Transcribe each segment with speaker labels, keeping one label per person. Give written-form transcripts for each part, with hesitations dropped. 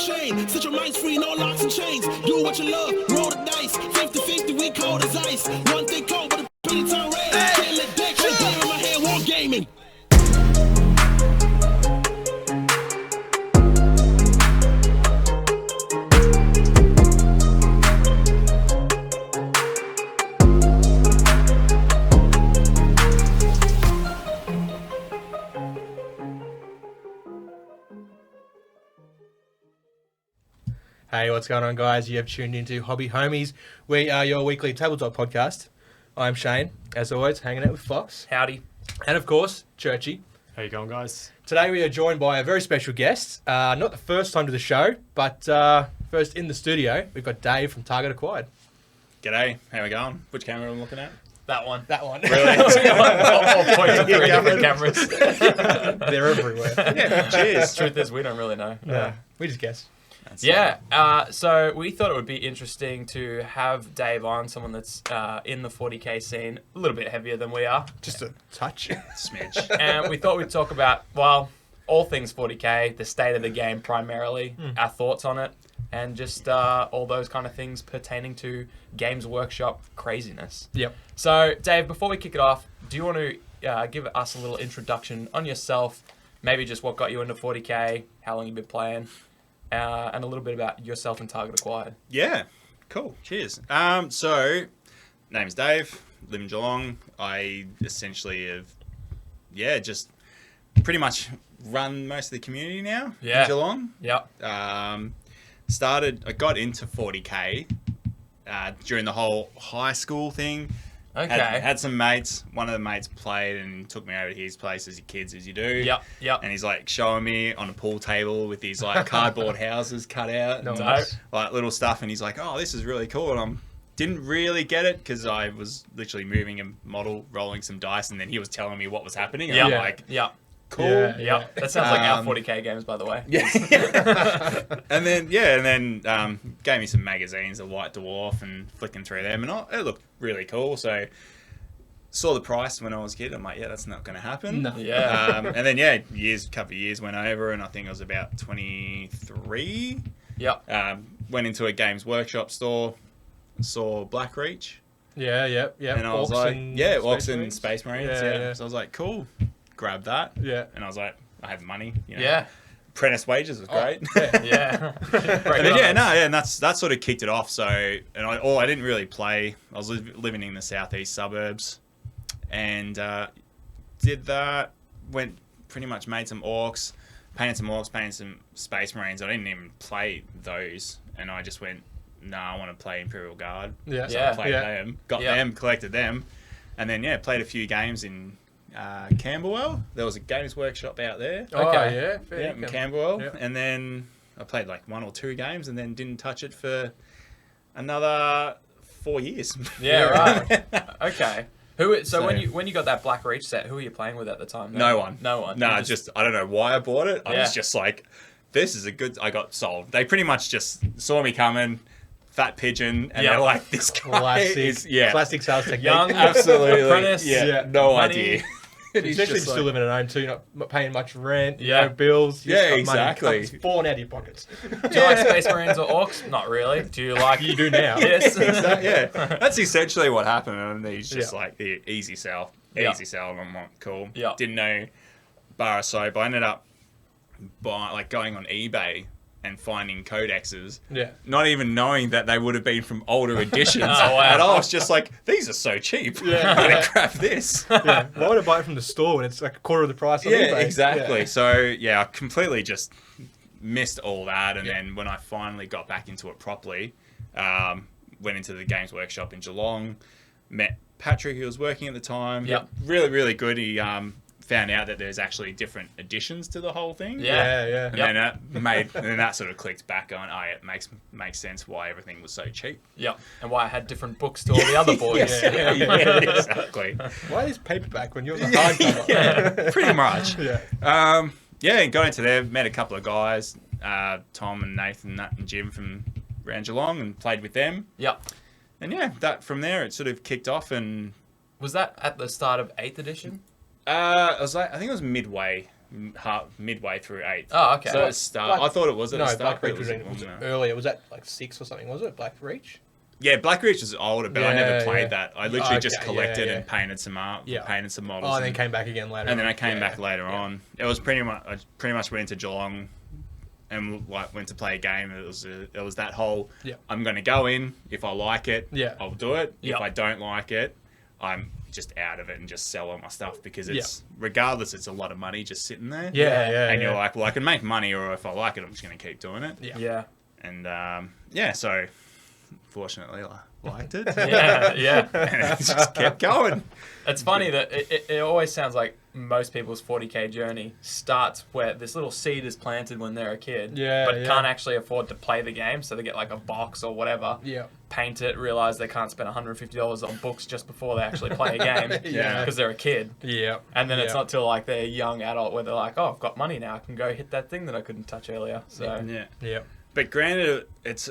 Speaker 1: machine. Set your minds free, no locks and chains. Do what you love, roll the dice. 50-50, we cold as ice. One thing cold, but a pretty turn red. Can't let that go play in my head, war gaming.
Speaker 2: Hey, what's going on, guys? You have tuned into Hobby Homies. We are your weekly tabletop podcast. I'm Shane, as always, hanging out with Fox.
Speaker 3: Howdy.
Speaker 2: And, of course, Churchy.
Speaker 4: How you going, guys?
Speaker 2: Today we are joined by a very special guest. Not the first time to the show, but first in the studio, we've got Dave from Target Acquired.
Speaker 5: G'day, how we going? Which camera am I looking at?
Speaker 3: That one.
Speaker 2: That one.
Speaker 5: Really?
Speaker 3: All points of three different cameras.
Speaker 2: They're everywhere.
Speaker 5: Yeah, cheers.
Speaker 3: Truth is, we don't really know.
Speaker 2: No, we just guess.
Speaker 3: So we thought it would be interesting to have Dave on, someone that's in the 40k scene, a little bit heavier than we are.
Speaker 2: Just a touch.
Speaker 5: Smidge.
Speaker 3: And we thought we'd talk about, well, all things 40k, the state of the game primarily, our thoughts on it, and just all those kind of things pertaining to Games Workshop craziness.
Speaker 2: Yep.
Speaker 3: So, Dave, before we kick it off, do you want to give us a little introduction on yourself, maybe just what got you into 40k, how long you've been playing, and a little bit about yourself and Target Acquired?
Speaker 5: Yeah, cool. Cheers. So, name's Dave, live in Geelong. I essentially have, just pretty much run most of the community now in Geelong.
Speaker 3: Yep.
Speaker 5: I got into 40k during the whole high school thing.
Speaker 3: Okay.
Speaker 5: Had some mates. One of the mates played and took me over to his place as your kids, as you do.
Speaker 3: Yep.
Speaker 5: And he's like showing me on a pool table with these like cardboard houses cut out and
Speaker 2: Nice.
Speaker 5: like little stuff. And he's like, "Oh, this is really cool." And didn't really get it because I was literally moving a model, rolling some dice, and then he was telling me what was happening. And I'm like, "Cool."
Speaker 2: Yeah.
Speaker 3: That sounds like our 40k games, by the way.
Speaker 5: Yeah. and then gave me some magazines, The White Dwarf, and flicking through them, and it looked really cool. So saw the price when I was a kid. I'm like, that's not going to happen.
Speaker 2: No.
Speaker 3: Yeah.
Speaker 5: And then couple of years went over, and I think I was about 23.
Speaker 3: Yep.
Speaker 5: Went into a Games Workshop store, saw Black Reach.
Speaker 2: Yeah.
Speaker 5: And I was like, Orcs and Space Marines.
Speaker 2: Yeah.
Speaker 5: So I was like, cool. Grabbed that.
Speaker 2: Yeah.
Speaker 5: And I was like, I had money.
Speaker 3: Yeah.
Speaker 5: Apprentice wages was great.
Speaker 3: Yeah.
Speaker 5: And that sort of kicked it off. So, I didn't really play. I was living in the southeast suburbs, and did that. Made some orcs, painted some Space Marines. I didn't even play those, and I just went, I want to play Imperial Guard.
Speaker 2: Yeah.
Speaker 5: So I played them, got them, collected them, and then played a few games in Camberwell. There was a Games Workshop out there.
Speaker 2: Okay.
Speaker 5: In Camberwell.
Speaker 2: Yep.
Speaker 5: And then I played like 1 or 2 games and then didn't touch it for another 4 years.
Speaker 3: Yeah, right. Okay. When you got that Black Reach set, who were you playing with at the time?
Speaker 5: No one.
Speaker 3: No one.
Speaker 5: No, I don't know why I bought it. I was just like, this is I got sold. They pretty much just saw me coming, fat pigeon, and they're like, this guy is
Speaker 2: Classic sales technique.
Speaker 3: Young,
Speaker 5: absolutely.
Speaker 3: apprentice,
Speaker 5: no
Speaker 3: money.
Speaker 5: idea.
Speaker 2: Especially if you're still living at home too, you're not paying much rent,
Speaker 3: Yeah.
Speaker 2: no bills. You just got
Speaker 5: exactly.
Speaker 2: money. It's falling out of your pockets.
Speaker 3: Do you like Space Marines or Orcs? Not really. Do you like...
Speaker 2: You do now.
Speaker 3: Yes.
Speaker 5: That's essentially what happened. And he's just like the easy sell.
Speaker 3: Yeah.
Speaker 5: Easy sell. And I'm like, cool.
Speaker 3: Yeah.
Speaker 5: Didn't know bar or soap. I ended up going on eBay and finding codexes.
Speaker 2: Yeah.
Speaker 5: Not even knowing that they would have been from older editions.
Speaker 3: Oh, wow.
Speaker 5: And I was just like, these are so cheap.
Speaker 2: Yeah.
Speaker 5: I'm going to grab this.
Speaker 2: Yeah. Why would I buy it from the store when it's like a quarter of the price on eBay?
Speaker 5: Exactly.
Speaker 2: Yeah.
Speaker 5: So, I completely just missed all that. And then when I finally got back into it properly, went into the Games Workshop in Geelong, met Patrick, who was working at the time.
Speaker 3: Yep.
Speaker 5: Really, really good. He found out that there's actually different additions to the whole thing.
Speaker 2: Yeah.
Speaker 5: And then that sort of clicked back on, it makes sense why everything was so cheap.
Speaker 3: Yep. And why I had different books to all the other boys.
Speaker 5: Yeah, exactly.
Speaker 2: Why is paperback when you're the hardcover?
Speaker 5: Yeah, pretty much.
Speaker 2: Yeah.
Speaker 5: Got into there, met a couple of guys, Tom and Nathan, Nat and Jim from around Geelong, and played with them.
Speaker 3: Yep.
Speaker 5: And that from there, it sort of kicked off. And
Speaker 3: Was that at the start of 8th edition?
Speaker 5: I think it was midway through 8th.
Speaker 3: Oh, okay.
Speaker 5: So I thought it was at the
Speaker 2: No,
Speaker 5: start.
Speaker 2: Black
Speaker 5: but
Speaker 2: Reach
Speaker 5: it
Speaker 2: was
Speaker 5: no.
Speaker 2: earlier. Was that like 6 or something? Was it Black Reach?
Speaker 5: Yeah, Black Reach was older, but I never
Speaker 2: Yeah,
Speaker 5: played
Speaker 2: yeah.
Speaker 5: that. I literally just
Speaker 2: Okay,
Speaker 5: collected
Speaker 2: yeah.
Speaker 5: and painted some art,
Speaker 2: Yeah.
Speaker 5: painted some models.
Speaker 2: Oh, and then came back again later.
Speaker 5: and then
Speaker 2: on.
Speaker 5: I came
Speaker 2: Yeah.
Speaker 5: back later on. It was pretty much I pretty much went to Geelong and like went to play a game. It was that whole
Speaker 2: Yeah.
Speaker 5: I'm going to go in. If I like it,
Speaker 2: Yeah.
Speaker 5: I'll do it.
Speaker 3: Yeah.
Speaker 5: If I don't like it, I'm just out of it and just sell all my stuff because it's regardless, it's a lot of money just sitting there.
Speaker 2: Yeah, yeah.
Speaker 5: And
Speaker 2: yeah.
Speaker 5: you're like, well, I can make money, or if I like it, I'm just going to keep doing it.
Speaker 2: Yeah.
Speaker 3: Yeah.
Speaker 5: And so fortunately, I liked it.
Speaker 3: Yeah. Yeah.
Speaker 5: And it just kept going.
Speaker 3: It's funny that it always sounds like most people's 40k journey starts where this little seed is planted when they're a kid,
Speaker 2: Yeah,
Speaker 3: but
Speaker 2: yeah.
Speaker 3: can't actually afford to play the game, so they get like a box or whatever,
Speaker 2: Yeah.
Speaker 3: paint it, realize they can't spend $150 on books just before they actually play a game
Speaker 2: Yeah.
Speaker 3: because they're a kid.
Speaker 2: Yeah.
Speaker 3: And then it's
Speaker 2: Yeah.
Speaker 3: not till like they're a young adult where they're like, oh, I've got money now, I can go hit that thing that I couldn't touch earlier. So
Speaker 5: Yeah.
Speaker 2: Yeah.
Speaker 5: But granted, it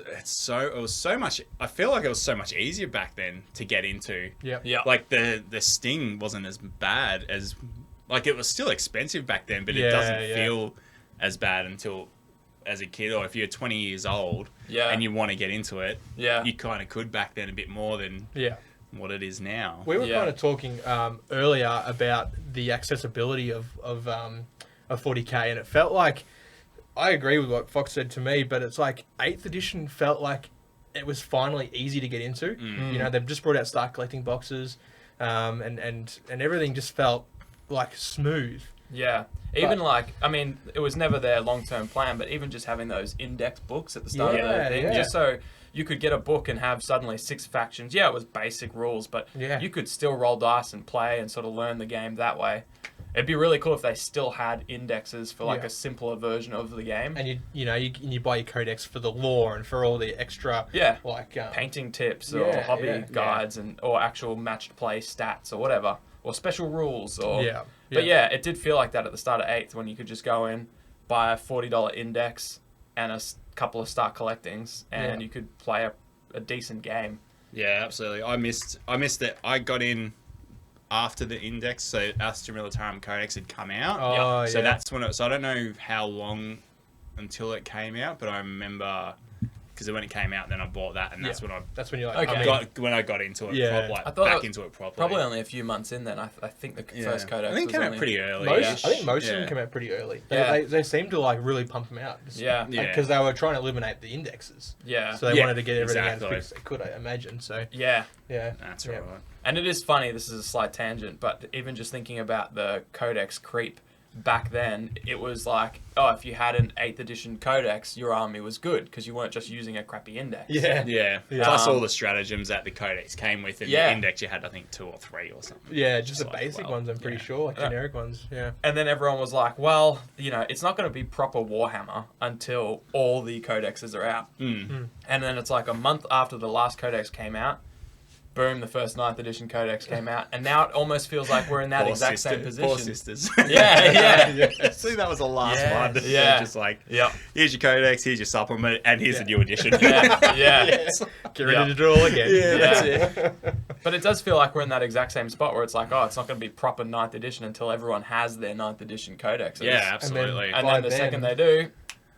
Speaker 5: was so much. I feel like it was so much easier back then to get into.
Speaker 2: Yeah.
Speaker 3: yeah,
Speaker 5: Like the sting wasn't as bad as, like it was still expensive back then, but it
Speaker 2: Yeah,
Speaker 5: doesn't
Speaker 2: yeah.
Speaker 5: feel as bad until as a kid, or if you're 20 years old
Speaker 3: Yeah.
Speaker 5: and you want to get into it,
Speaker 3: yeah,
Speaker 5: you kind of could back then a bit more than
Speaker 2: Yeah.
Speaker 5: what it is now.
Speaker 2: We were
Speaker 3: Yeah.
Speaker 2: kind of talking earlier about the accessibility of 40k, and it felt like, I agree with what Fox said to me, but it's like 8th edition felt like it was finally easy to get into.
Speaker 5: Mm.
Speaker 2: You know, they've just brought out Start Collecting boxes, and everything just felt like smooth.
Speaker 3: yeah. Even like, I mean, it was never their long-term plan, but even just having those index books at the start of
Speaker 2: Yeah,
Speaker 3: the thing,
Speaker 2: yeah.
Speaker 3: just so you could get a book and have suddenly 6 factions. Yeah, it was basic rules, but
Speaker 2: Yeah.
Speaker 3: you could still roll dice and play and sort of learn the game that way. It'd be really cool if they still had indexes for like
Speaker 2: Yeah.
Speaker 3: a simpler version of the game.
Speaker 2: And you buy your codex for the lore and for all the extra
Speaker 3: Yeah.
Speaker 2: like
Speaker 3: Painting tips or
Speaker 2: Yeah,
Speaker 3: hobby
Speaker 2: yeah.
Speaker 3: guides or actual matched play stats or whatever, or special rules or
Speaker 2: Yeah.
Speaker 3: But yeah, it did feel like that at the start of 8th when you could just go in, buy a $40 index and a couple of start collectings, and
Speaker 2: Yeah.
Speaker 3: you could play a decent game.
Speaker 5: Yeah, absolutely. I missed it. I got in after the index, so Astra Militarum Codex had come out.
Speaker 2: Oh,
Speaker 5: So
Speaker 2: yeah.
Speaker 5: that's when so I don't know how long until it came out, but I remember because when it came out, then I bought that, and that's
Speaker 2: Yeah.
Speaker 5: when I
Speaker 2: That's when you're like,
Speaker 3: Okay.
Speaker 5: I got into it,
Speaker 2: Yeah.
Speaker 3: I thought
Speaker 5: back
Speaker 3: that-
Speaker 5: into it properly.
Speaker 3: Probably only a few months in then. I think the
Speaker 5: Yeah.
Speaker 3: first codex
Speaker 5: I think it
Speaker 3: was
Speaker 5: came out
Speaker 3: only-
Speaker 5: pretty early.
Speaker 2: most, I think most of
Speaker 5: Yeah.
Speaker 2: them came out pretty early.
Speaker 3: Yeah.
Speaker 2: They seem to like really pump them out.
Speaker 3: Yeah.
Speaker 5: Yeah.
Speaker 2: Because they were trying to eliminate the indexes.
Speaker 3: Yeah.
Speaker 2: So they
Speaker 5: Yeah,
Speaker 2: wanted to get everything out as
Speaker 5: exactly.
Speaker 2: quick as they could, I imagine. So,
Speaker 3: Yeah.
Speaker 2: yeah.
Speaker 5: That's
Speaker 2: Yeah.
Speaker 5: right.
Speaker 3: And it is funny, this is a slight tangent, but even just thinking about the codex creep back then, it was like, oh, if you had an 8th edition codex, your army was good because you weren't just using a crappy index.
Speaker 2: Yeah.
Speaker 5: Yeah.
Speaker 2: Yeah.
Speaker 5: Plus all the stratagems that the codex came with. In
Speaker 3: Yeah.
Speaker 5: the index, you had, I think, 2 or 3 or something.
Speaker 2: Yeah, just the
Speaker 5: like,
Speaker 2: basic
Speaker 5: well,
Speaker 2: ones, I'm pretty
Speaker 5: yeah.
Speaker 2: sure. Like
Speaker 3: Yeah.
Speaker 2: generic ones. Yeah.
Speaker 3: And then everyone was like, well, you know, it's not going to be proper Warhammer until all the codexes are out.
Speaker 5: Mm.
Speaker 3: And then it's like a month after the last codex came out, boom, the first 9th edition codex came out. And now it almost feels like we're in that exact same position.
Speaker 5: Poor sisters.
Speaker 3: Yeah, yeah.
Speaker 5: See, that was the last
Speaker 3: Yeah,
Speaker 5: one.
Speaker 3: yeah.
Speaker 5: Just like,
Speaker 3: Yep.
Speaker 5: here's your codex, here's your supplement, and here's
Speaker 2: Yeah.
Speaker 5: a new edition.
Speaker 3: Yeah, yeah.
Speaker 2: Get ready
Speaker 3: Yeah.
Speaker 2: to do it all again.
Speaker 5: Yeah, that's
Speaker 3: it. But it does feel like we're in that exact same spot where it's like, oh, it's not going to be proper 9th edition until everyone has their 9th edition codexes.
Speaker 5: Yeah, absolutely.
Speaker 3: And
Speaker 2: By
Speaker 3: then the
Speaker 2: then-
Speaker 3: second they do,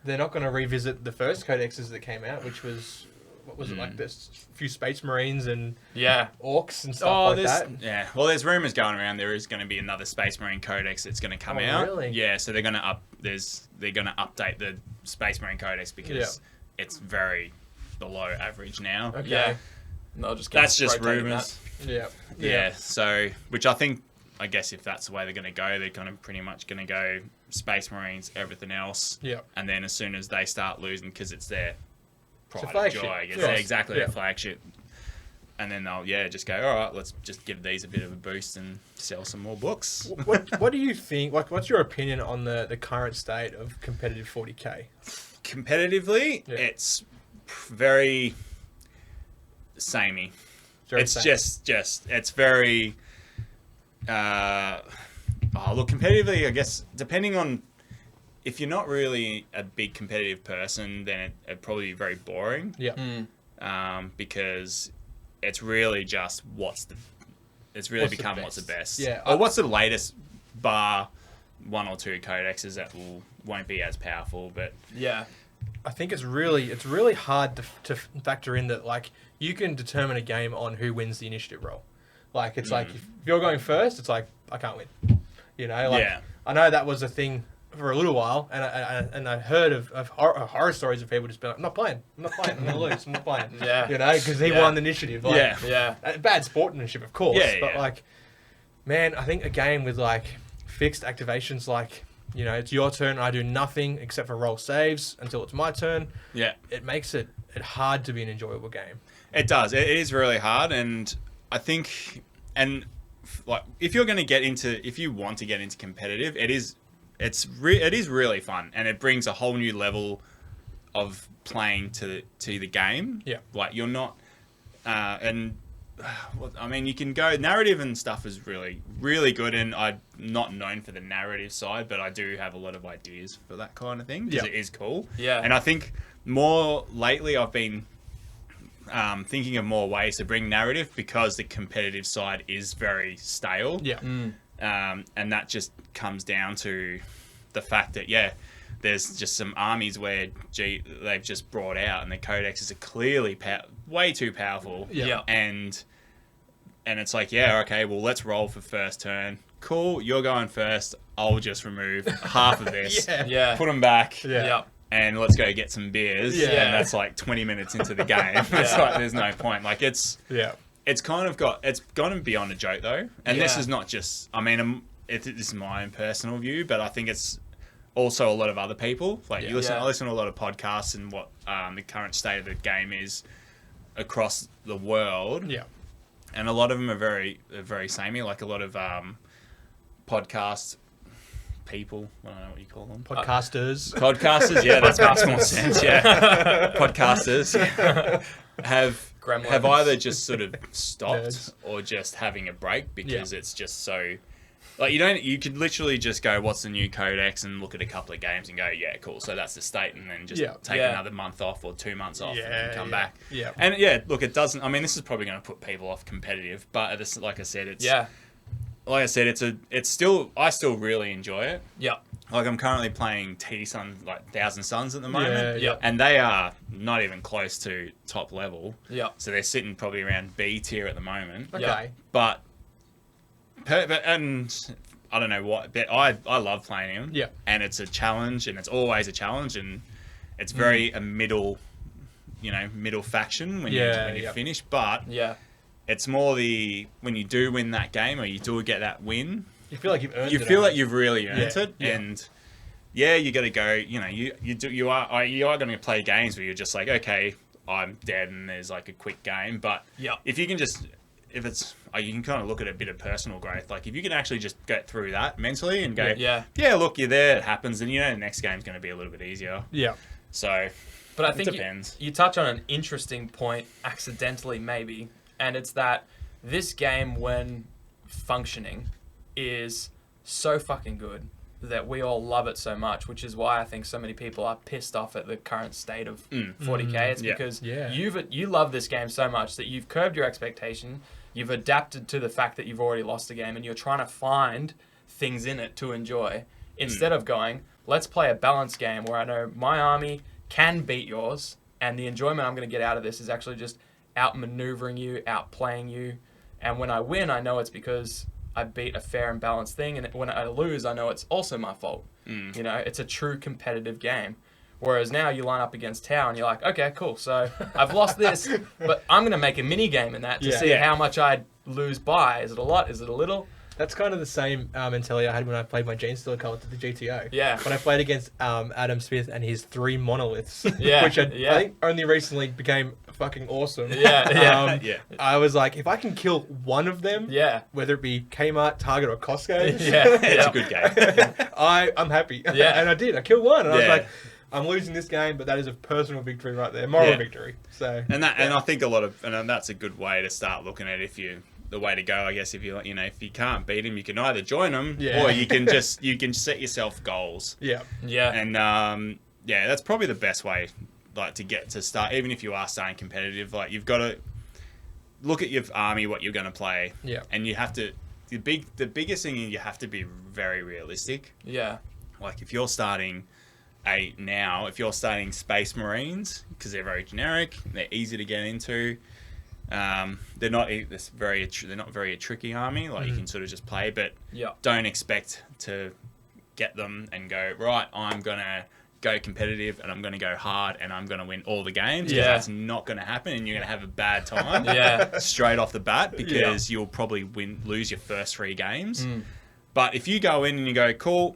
Speaker 2: They're not going to revisit the first codexes that came out, which was, what was it, like this few Space Marines and
Speaker 3: yeah.
Speaker 2: Orcs and stuff like that.
Speaker 5: Yeah, well, there's rumors going around. There is going to be another Space Marine Codex that's going to come
Speaker 2: Oh,
Speaker 5: out.
Speaker 2: really?
Speaker 5: Yeah, so they're going to update the Space Marine Codex because it's very below average now.
Speaker 2: Okay.
Speaker 3: Yeah. And they'll just keep
Speaker 5: That's just
Speaker 3: rotating
Speaker 5: rumors.
Speaker 2: Yeah.
Speaker 5: Yeah. So which I guess if that's the way they're going to go, they're kind of pretty much going to go Space Marines, everything else.
Speaker 2: Yeah.
Speaker 5: And then as soon as they start losing, because it's their pride and
Speaker 2: flagship.
Speaker 5: joy, I guess.
Speaker 2: Yeah.
Speaker 5: Yeah, exactly,
Speaker 2: Yeah.
Speaker 5: their flagship. And then they'll just go, all right, let's just give these a bit of a boost and sell some more books.
Speaker 2: What do you think? Like, what's your opinion on the current state of competitive 40k?
Speaker 5: Competitively,
Speaker 2: Yeah.
Speaker 5: it's very samey.
Speaker 2: Very
Speaker 5: It's
Speaker 2: same.
Speaker 5: just it's very look, competitively, I guess, depending on if you're not really a big competitive person, then it'd probably be very boring.
Speaker 2: Yeah.
Speaker 5: Because it's really just it's really
Speaker 2: What's the
Speaker 5: become what's the
Speaker 2: best?
Speaker 5: best.
Speaker 2: Yeah,
Speaker 5: Or what's the latest bar one or two codexes that won't be as powerful. But
Speaker 3: Yeah.
Speaker 2: I think it's really hard to factor in that, like, you can determine a game on who wins the initiative roll. Like, it's like, if you're going first, it's like, I can't win. You know, like,
Speaker 5: Yeah.
Speaker 2: I know that was a thing for a little while, and I heard of horror stories of people just being like, I'm not playing, I'm going to lose, I'm not playing.
Speaker 3: Yeah.
Speaker 2: You know, because he won the initiative. Like,
Speaker 5: Yeah.
Speaker 3: Yeah.
Speaker 2: Bad sportsmanship, of course.
Speaker 5: Yeah,
Speaker 2: but,
Speaker 5: yeah.
Speaker 2: like, man, I think a game with, like, fixed activations, like, you know, it's your turn, I do nothing except for roll saves until it's my turn.
Speaker 5: yeah,
Speaker 2: It makes it hard to be an enjoyable game.
Speaker 5: it does. It is really hard, and I think, and like, if you want to get into competitive, it is really fun, and it brings a whole new level of playing to the game.
Speaker 2: Yeah.
Speaker 5: Like, you're not, and I mean, you can go narrative and stuff is really, really good, and I'm not known for the narrative side, but I do have a lot of ideas for that kind of thing because
Speaker 2: Yeah.
Speaker 5: it is cool.
Speaker 3: Yeah.
Speaker 5: And I think more lately I've been thinking of more ways to bring narrative because the competitive side is very stale.
Speaker 2: Yeah.
Speaker 5: And that just comes down to the fact that, there's just some armies where they've just brought out and the codexes are clearly way too powerful.
Speaker 2: Yeah.
Speaker 3: Yeah.
Speaker 5: And it's like, okay, well, let's roll for first turn. Cool, you're going first. I'll just remove half of this.
Speaker 2: Yeah.
Speaker 3: Yeah.
Speaker 5: Put them back.
Speaker 2: Yeah.
Speaker 3: Yeah.
Speaker 5: And let's go get some beers.
Speaker 2: Yeah.
Speaker 5: And that's like 20 minutes into the game. It's
Speaker 3: Yeah.
Speaker 5: like, there's no point. Like, it's kind of it's gone beyond a joke, though. And this
Speaker 3: Yeah.
Speaker 5: is not just, I mean, this is my own personal view, but I think it's also a lot of other people. Like, I listen to a lot of podcasts and what the current state of the game is across the world.
Speaker 2: Yeah.
Speaker 5: And a lot of them are very samey. Like, a lot of podcast people, I don't know what you call them.
Speaker 2: Podcasters.
Speaker 5: Podcasters, yeah, that makes more sense. Yeah, podcasters have
Speaker 3: Gremlins.
Speaker 5: either just sort of stopped
Speaker 2: Nerds.
Speaker 5: or just having a break because it's just so. Like, you could literally just go, what's the new codex, and look at a couple of games and go, yeah, cool. So that's the state, and then just take
Speaker 3: Yeah.
Speaker 5: another month off or 2 months off and then
Speaker 2: Yeah,
Speaker 5: come
Speaker 2: yeah.
Speaker 5: back.
Speaker 2: Yeah.
Speaker 5: And look, it doesn't. I mean, this is probably going to put people off competitive, but like I said, it's
Speaker 3: Yeah.
Speaker 5: like I said, it's still, I still really enjoy it.
Speaker 3: Yeah.
Speaker 5: Like, I'm currently playing TD Sun, like 1,000 Suns at the moment.
Speaker 3: Yeah.
Speaker 5: And they are not even close to top level.
Speaker 3: Yeah.
Speaker 5: So they're sitting probably around B tier at the moment.
Speaker 2: Okay.
Speaker 3: Yeah.
Speaker 5: But and I don't know what, but I love playing him.
Speaker 2: Yeah.
Speaker 5: And it's a challenge, and it's always a challenge, and it's very a middle faction when you finish. But
Speaker 3: Yeah.
Speaker 5: it's more when you do win that game, or you do get that win,
Speaker 2: You feel like you've earned
Speaker 5: you
Speaker 2: it.
Speaker 5: feel like you've really earned
Speaker 2: Yeah,
Speaker 5: it,
Speaker 2: yeah.
Speaker 5: and you got to go. You are going to play games where you're just like, okay, I'm dead, and there's like a quick game. But
Speaker 3: Yeah.
Speaker 5: if you can you can kind of look at a bit of personal growth. Like, if you can actually just get through that mentally and go,
Speaker 3: Yeah.
Speaker 5: look, you're there, it happens, and the next game's going to be a little bit easier.
Speaker 2: Yeah.
Speaker 5: So,
Speaker 3: But I
Speaker 5: it
Speaker 3: think
Speaker 5: depends.
Speaker 3: you touch on an interesting point, accidentally maybe, and it's that this game, when functioning, is so fucking good that we all love it so much, which is why I think so many people are pissed off at the current state of 40k. It's
Speaker 5: Yeah.
Speaker 3: because
Speaker 2: Yeah.
Speaker 3: you love this game so much that you've curbed your expectation, you've adapted to the fact that you've already lost the game, and you're trying to find things in it to enjoy, instead of going, let's play a balanced game where I know my army can beat yours, and the enjoyment I'm going to get out of this is actually just outmaneuvering you, outplaying you, and when I win, I know it's because I beat a fair and balanced thing, and when I lose, I know it's also my fault. You know, it's a true competitive game. Whereas now you line up against Tau and you're like, okay, cool. So I've lost this, but I'm going to make a mini game in that to see how much I'd lose by. Is it a lot? Is it a little?
Speaker 2: That's kind of the same mentality I had when I played my Gene Stealer colour to the GTO.
Speaker 3: Yeah.
Speaker 2: When I played against Adam Smith and his 3 monoliths,
Speaker 3: Yeah,
Speaker 2: which I think only recently became fucking awesome.
Speaker 3: Yeah.
Speaker 2: I was like, if I can kill one of them,
Speaker 3: Yeah.
Speaker 2: whether it be Kmart, Target, or Costco,
Speaker 5: It's a good game.
Speaker 2: I'm happy.
Speaker 3: Yeah.
Speaker 2: And I did. I killed one. And I was
Speaker 5: Yeah.
Speaker 2: like, I'm losing this game, but that is a personal victory right there. Moral
Speaker 5: Yeah.
Speaker 2: victory. So
Speaker 5: And I think and that's a good way to start looking at the way to go, I guess. If if you can't beat him, you can either join him or you can set yourself goals.
Speaker 2: yeah.
Speaker 3: Yeah.
Speaker 5: And that's probably the best way, like, to get to start. Even if you are starting competitive, like, you've got to look at your army, what you're going to play,
Speaker 2: Yeah.
Speaker 5: and you have to the biggest thing is you have to be very realistic.
Speaker 3: Yeah.
Speaker 5: Like if you're starting if you're starting Space Marines, because they're very generic, they're easy to get into. They're not very a tricky army. Like you can sort of just play, but don't expect to get them and go, right, I'm gonna go competitive and I'm gonna go hard and I'm gonna win all the games.
Speaker 3: Yeah,
Speaker 5: that's not gonna happen, and you're gonna have a bad time. Straight off the bat, because you'll probably lose your first 3 games. But if you go in and you go, cool,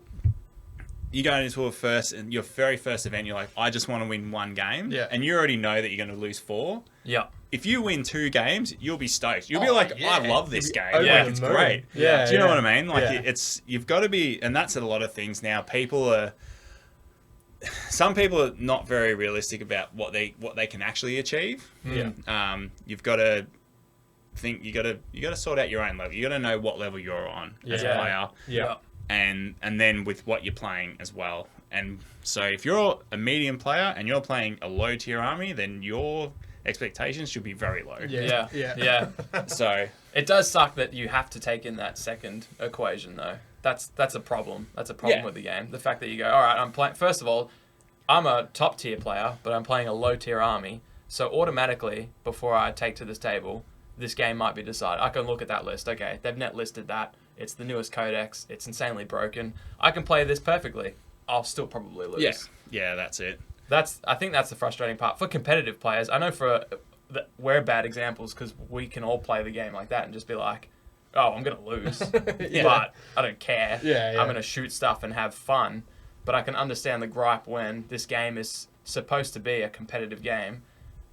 Speaker 5: you go into your very first event, you're like, I just want to win 1 game, and you already know that you're going to lose 4.
Speaker 3: Yeah.
Speaker 5: If you win 2 games, you'll be stoked. You'll be like, I love this game.
Speaker 2: Yeah,
Speaker 5: Like, it's great.
Speaker 2: Yeah.
Speaker 5: Do you know what I mean? Like you've got to be, and that's a lot of things now. Some people are not very realistic about what they can actually achieve. You've got to think, you got to sort out your own level. You got to know what level you're on as a player.
Speaker 2: Yeah.
Speaker 5: And then with what you're playing as well. And so if you're a medium player and you're playing a low tier army, then your expectations should be very low.
Speaker 3: Yeah.
Speaker 5: So
Speaker 3: it does suck that you have to take in that second equation, though. That's a problem. That's a problem with the game. The fact that you go, all right, I'm playing. First of all, I'm a top tier player, but I'm playing a low tier army. So automatically, before I take to this table, this game might be decided. I can look at that list. Okay, they've net listed that. It's the newest codex. It's insanely broken. I can play this perfectly. I'll still probably lose.
Speaker 5: Yeah, that's it.
Speaker 3: I think that's the frustrating part for competitive players. I know we're bad examples because we can all play the game like that and just be like, oh, I'm gonna lose, but I don't care. I'm gonna shoot stuff and have fun. But I can understand the gripe when this game is supposed to be a competitive game.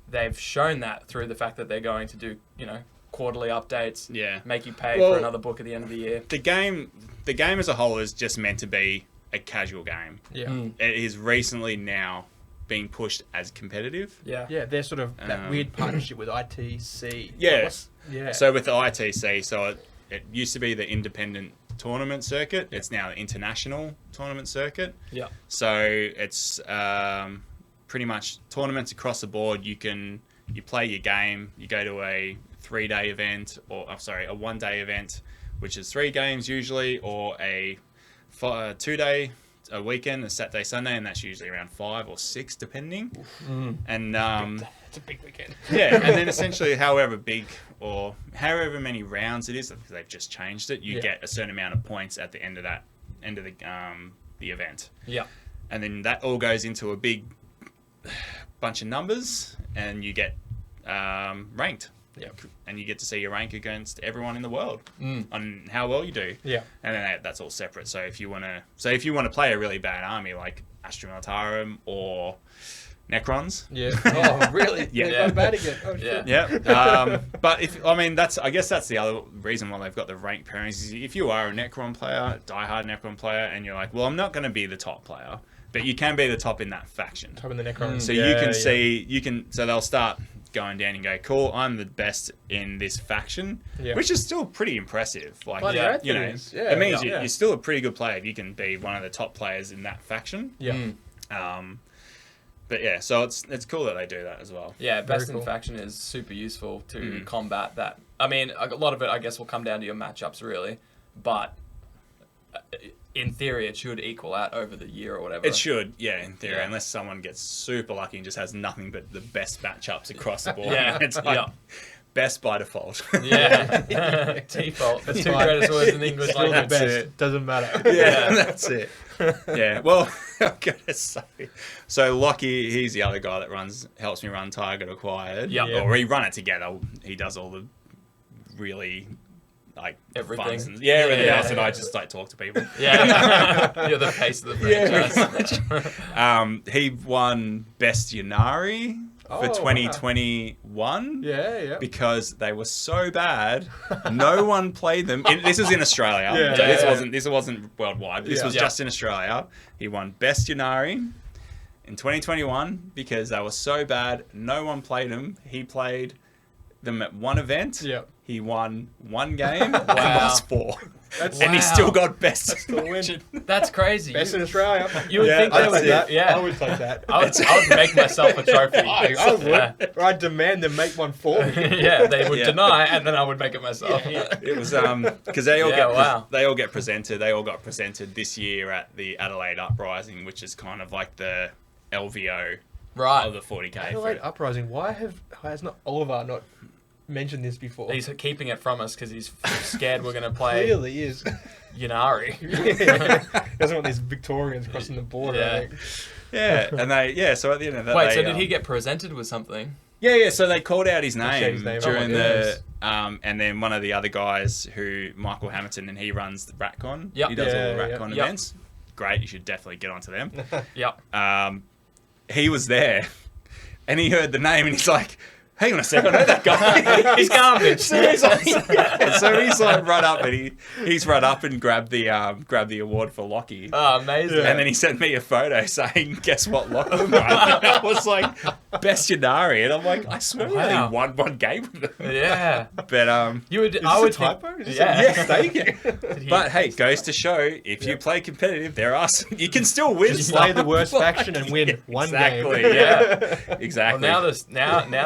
Speaker 3: They've shown that through the fact that they're going to do, quarterly updates. Make you pay for another book at the end of the year.
Speaker 5: The game as a whole is just meant to be a casual game. It is recently now being pushed as competitive.
Speaker 2: They're sort of that weird partnership with ITC.
Speaker 5: So with the ITC, it used to be the independent tournament circuit. It's now the international tournament circuit. So it's pretty much tournaments across the board. You play your game, you go to a 3-day event, or a 1-day event, which is 3 games usually, or a 2-day, a weekend, a Saturday, Sunday, and that's usually around 5 or 6 depending. And
Speaker 2: it's a big weekend.
Speaker 5: and then essentially however big or however many rounds it is, because they've just changed it, you get a certain amount of points at the end of the event. And then that all goes into a big bunch of numbers, and you get ranked. And you get to see your rank against everyone in the world on how well you do. And then that's all separate. So if you want to play a really bad army like Astra Militarum or Necrons.
Speaker 2: Oh, really? They're bad again. Oh, shit.
Speaker 5: But I guess that's the other reason why they've got the rank pairings. Is if you are a Necron player, diehard Necron player, and you're like, well, I'm not going to be the top player, but you can be the top in that faction.
Speaker 2: Top in the Necron.
Speaker 5: So so they'll start going down and go, cool, I'm the best in this faction, which is still pretty impressive. Like, it means you're still a pretty good player if you can be one of the top players in that faction. But yeah, so it's cool that they do that as well.
Speaker 3: Yeah, best in faction is super useful to combat that. I mean, a lot of it, I guess, will come down to your matchups, really. But in theory, it should equal out over the year or whatever.
Speaker 5: It should, in theory, unless someone gets super lucky and just has nothing but the best matchups across the board. It's like best by default.
Speaker 3: Default. That's 2 greatest words in the English language.
Speaker 2: Best. Doesn't matter.
Speaker 5: That's it. Well, I'm gonna say. So Lockie, he's the other guy that helps me run Target Acquired. Or we run it together. He does all the really
Speaker 3: everything.
Speaker 5: Everything else, and I just talk to people.
Speaker 3: You're the face of the franchise.
Speaker 5: He won Best Yannari for 2021. Because they were so bad, no one played them. This was in Australia. This wasn't worldwide. This was just in Australia. He won Best Yannari in 2021 because they were so bad, no one played them. He played them at one event. He won 1 game and lost 4. and he still got best.
Speaker 2: Still win.
Speaker 3: That's crazy.
Speaker 2: Best in Australia.
Speaker 3: You would
Speaker 5: Yeah,
Speaker 3: think they
Speaker 2: I'd
Speaker 3: would.
Speaker 2: take that.
Speaker 3: Yeah.
Speaker 2: I would take that.
Speaker 3: I would make myself a trophy.
Speaker 2: I would.
Speaker 3: Yeah.
Speaker 2: I'd demand them make one for me.
Speaker 3: Yeah, they would
Speaker 5: Yeah.
Speaker 3: deny, and then I would make it myself.
Speaker 5: It was because they all
Speaker 3: Yeah,
Speaker 5: they all get presented. They all got presented this year at the Adelaide Uprising, which is kind of like the LVO
Speaker 3: Right.
Speaker 5: of the 40k.
Speaker 2: Adelaide Uprising. Why has not Oliver not mentioned this before?
Speaker 3: He's keeping it from us because he's scared we're going to play
Speaker 2: Clearly is.
Speaker 3: Yunari.
Speaker 2: Doesn't want these Victorians crossing the border.
Speaker 3: Yeah.
Speaker 2: I think.
Speaker 5: Yeah, so at the end of that,
Speaker 3: Wait, so did he get presented with something?
Speaker 5: Yeah. So they called out his
Speaker 2: said
Speaker 5: name
Speaker 2: his name.
Speaker 5: during
Speaker 2: Oh my
Speaker 5: the, and then one of the other guys Michael Hamilton, and he runs the RatCon.
Speaker 3: Yep.
Speaker 5: He does all the
Speaker 2: Yeah,
Speaker 5: RatCon
Speaker 3: yeah.
Speaker 5: events. Great, you should definitely get onto them.
Speaker 3: Yep.
Speaker 5: He was there, and he heard the name, and he's like, "Hang on a second, I know that guy.
Speaker 3: He's garbage.
Speaker 5: So he's like run up, and he's run up and grabbed the award for Lockie.
Speaker 3: Oh, amazing.
Speaker 5: And then he sent me a photo saying, "Guess what, Lockie won?" And I was like, "Best Yunari," and I'm like, "I swear we
Speaker 3: Wow.
Speaker 5: only won one game with them."
Speaker 3: Yeah.
Speaker 5: But
Speaker 3: You would.
Speaker 2: Is
Speaker 3: I
Speaker 2: this
Speaker 3: would
Speaker 2: a typo? Is this
Speaker 3: Yeah.
Speaker 2: a mistake?
Speaker 3: Did he-
Speaker 5: but hey, goes to show if you play competitive, you can still win.
Speaker 2: Just play the
Speaker 5: stuff.
Speaker 2: worst faction and win one
Speaker 5: Exactly.
Speaker 2: game.
Speaker 5: Yeah.
Speaker 3: Well,
Speaker 5: Exactly.
Speaker 3: now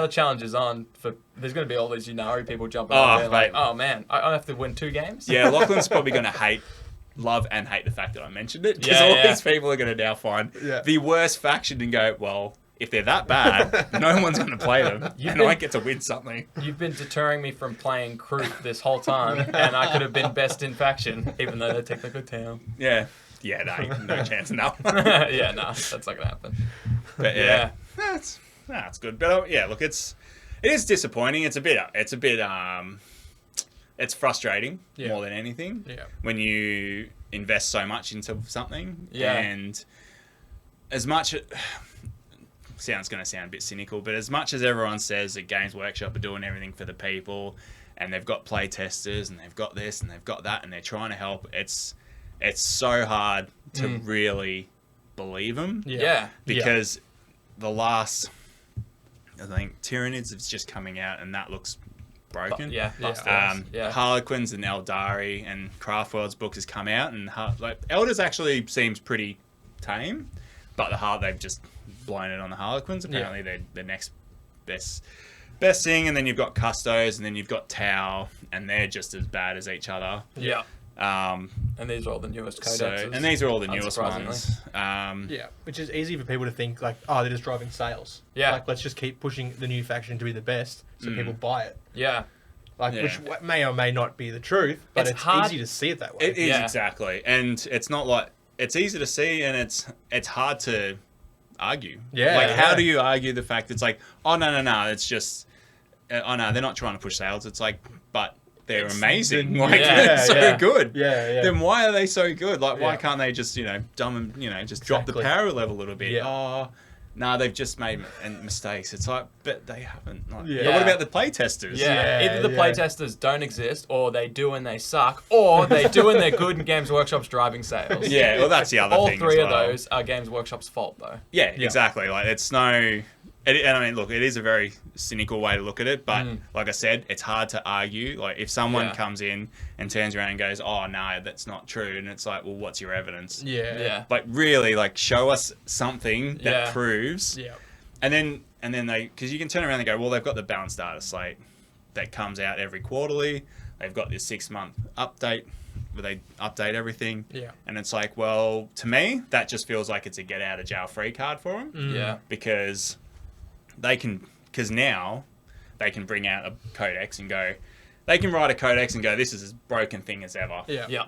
Speaker 3: the challenge is on for. There's going to be all these Yunari people jumping
Speaker 5: Oh,
Speaker 3: on there like,
Speaker 5: mate.
Speaker 3: oh man, I have to win 2 games.
Speaker 5: Yeah, Lachlan's probably going to love and hate the fact that I mentioned it, because
Speaker 3: Yeah,
Speaker 5: all
Speaker 3: yeah.
Speaker 5: these people are going to now find
Speaker 2: Yeah.
Speaker 5: the worst faction and go, well, if they're that bad, no one's going to play them, and I get to win something.
Speaker 3: You've been deterring me from playing Kruth this whole time, and I could have been best in faction, even though they're technically town.
Speaker 5: Yeah, no chance in that one.
Speaker 3: Yeah, no, that's not gonna happen.
Speaker 5: But yeah, that's good. But yeah, look, it is disappointing. It's frustrating more than anything.
Speaker 2: Yeah.
Speaker 5: When you invest so much into something,
Speaker 3: Yeah.
Speaker 5: and as much sounds going to sound a bit cynical, but as much as everyone says that Games Workshop are doing everything for the people, and they've got play testers, and they've got this, and they've got that, and they're trying to help, it's so hard to really believe them.
Speaker 3: Yeah.
Speaker 5: Because the last, I think, Tyranids is just coming out, and that looks broken.
Speaker 3: Yeah.
Speaker 5: Harlequins and Eldari and Craftworld's book has come out, and Elders actually seems pretty tame, but they've just blown it on the Harlequins. Apparently, they're the next best thing, and then you've got Custos, and then you've got Tau, and they're just as bad as each other.
Speaker 3: Yeah. And these are all the newest codexes.
Speaker 5: And these are all the newest
Speaker 3: unsurprisingly.
Speaker 5: ones.
Speaker 2: Yeah, which is easy for people to think like, oh, they're just driving sales.
Speaker 3: Yeah.
Speaker 2: Like, let's just keep pushing the new faction to be the best, so people buy it.
Speaker 3: Yeah.
Speaker 2: Like,
Speaker 5: Yeah.
Speaker 2: which may or may not be the truth, but
Speaker 3: It's
Speaker 2: it's
Speaker 3: hard-
Speaker 2: easy to see it that way.
Speaker 5: It is
Speaker 3: Yeah.
Speaker 5: exactly, and it's not like it's easy to see, and it's hard to argue.
Speaker 2: Yeah,
Speaker 5: like how
Speaker 2: yeah.
Speaker 5: do you argue the fact it's like, oh no, it's just, oh no, they're not trying to push sales. It's like, but they're amazing. Like they're so good.
Speaker 2: Yeah.
Speaker 5: Then why are they so good? Like why
Speaker 2: Yeah.
Speaker 5: can't they just just drop the
Speaker 2: Exactly.
Speaker 5: power level a little bit?
Speaker 2: Yeah.
Speaker 5: Oh. No, they've just made mistakes. It's like, but they haven't. Like,
Speaker 2: Yeah.
Speaker 5: But what about the play testers?
Speaker 3: Yeah.
Speaker 2: Yeah,
Speaker 3: Either the
Speaker 2: yeah.
Speaker 3: playtesters don't exist, or they do and they suck, or they do and they're good, and Games Workshop's driving sales.
Speaker 5: Yeah, well, that's the other
Speaker 3: All
Speaker 5: thing.
Speaker 3: three
Speaker 5: as
Speaker 3: of
Speaker 5: well.
Speaker 3: those are Games Workshop's fault, though.
Speaker 5: Yeah, exactly. Like it's no, and I mean, look, it is a very cynical way to look at it, but like I said, it's hard to argue. Like if someone comes in and turns around and goes, "Oh no, that's not true," and it's like, "Well, what's your evidence?"
Speaker 3: Yeah.
Speaker 5: Like really, like show us something that
Speaker 3: Yeah.
Speaker 5: proves.
Speaker 2: Yeah.
Speaker 5: And then they, because you can turn around and go, well, they've got the balanced data slate that comes out every quarterly. They've got this 6-month update where they update everything.
Speaker 2: Yeah.
Speaker 5: And it's like, well, to me, that just feels like it's a get out of jail free card for them.
Speaker 3: Yeah.
Speaker 5: Because now they can bring out a codex and go, they can write a codex and go, this is as broken thing as ever.
Speaker 2: Yeah.
Speaker 3: Yeah.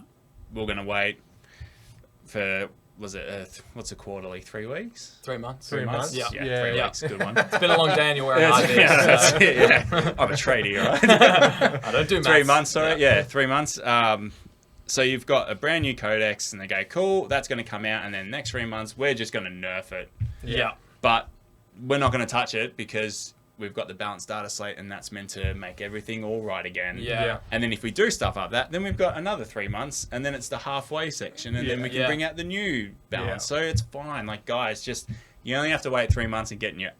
Speaker 5: We're going to wait for, what's a quarterly, 3 weeks?
Speaker 3: 3 months.
Speaker 2: 3 months.
Speaker 3: Yeah.
Speaker 2: Yeah.
Speaker 5: 3
Speaker 3: Yeah.
Speaker 5: weeks, good one.
Speaker 3: It's been a long day and you're wearing high vis.
Speaker 5: That's it, yeah. I'm a tradie, all right?
Speaker 3: I don't do maths.
Speaker 5: 3 months, sorry. Yeah, 3 months. So you've got a brand new codex, and they go, cool, that's going to come out, and then next 3 months, we're just going to nerf it.
Speaker 3: Yeah.
Speaker 5: But we're not going to touch it because we've got the balanced data slate, and that's meant to make everything all right again.
Speaker 3: Yeah.
Speaker 5: And then if we do stuff up that, then we've got another 3 months, and then it's the halfway section, and then we can
Speaker 3: Yeah.
Speaker 5: bring out the new balance.
Speaker 2: Yeah.
Speaker 5: So it's fine. Like, guys, just, you only have to wait 3 months and get your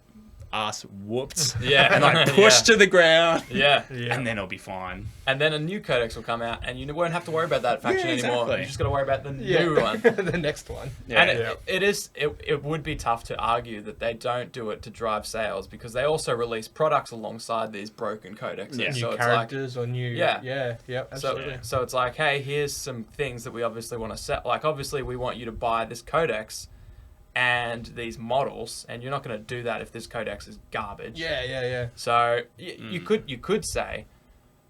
Speaker 5: ass whooped.
Speaker 3: Yeah.
Speaker 5: And like pushed to the ground.
Speaker 3: Yeah.
Speaker 5: And then it'll be fine.
Speaker 3: And then a new codex will come out, and you won't have to worry about that faction anymore.
Speaker 5: exactly.
Speaker 3: You just got to worry about the new one.
Speaker 2: The next one.
Speaker 5: Yeah.
Speaker 3: And it would be tough to argue that they don't do it to drive sales, because they also release products alongside these broken codexes.
Speaker 5: Yeah.
Speaker 2: New
Speaker 3: So it's
Speaker 2: characters or new.
Speaker 3: Yeah.
Speaker 2: Yeah, absolutely.
Speaker 3: So it's like, hey, here's some things that we obviously want to set. Like, obviously, we want you to buy this codex and these models, and you're not going to do that if this codex is garbage.
Speaker 2: Yeah.
Speaker 3: So you could say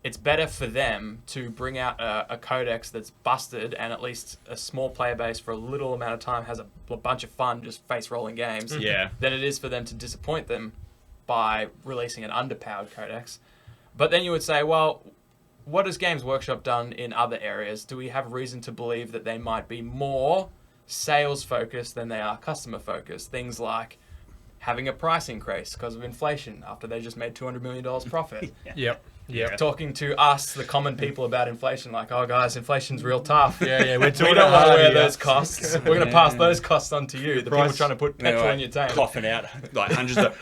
Speaker 3: it's better for them to bring out a codex that's busted, and at least a small player base for a little amount of time has a bunch of fun just face rolling games.
Speaker 5: Yeah.
Speaker 3: Than it is for them to disappoint them by releasing an underpowered codex. But then you would say, well, what has Games Workshop done in other areas? Do we have reason to believe that they might be more sales focused than they are customer focused? Things like having a price increase because of inflation after they just made $200 million profit.
Speaker 2: Yep.
Speaker 3: Talking to us, the common people, about inflation, like, oh guys, inflation's real tough.
Speaker 2: Yeah, we're
Speaker 3: We
Speaker 2: doing
Speaker 3: don't
Speaker 2: it
Speaker 3: want to
Speaker 2: hard
Speaker 3: wear
Speaker 2: here.
Speaker 3: those costs. We're going to pass those costs on to you, the people
Speaker 2: Price-
Speaker 3: trying to put
Speaker 5: They're
Speaker 3: petrol
Speaker 5: like
Speaker 3: in your tank.
Speaker 5: coughing out like hundreds of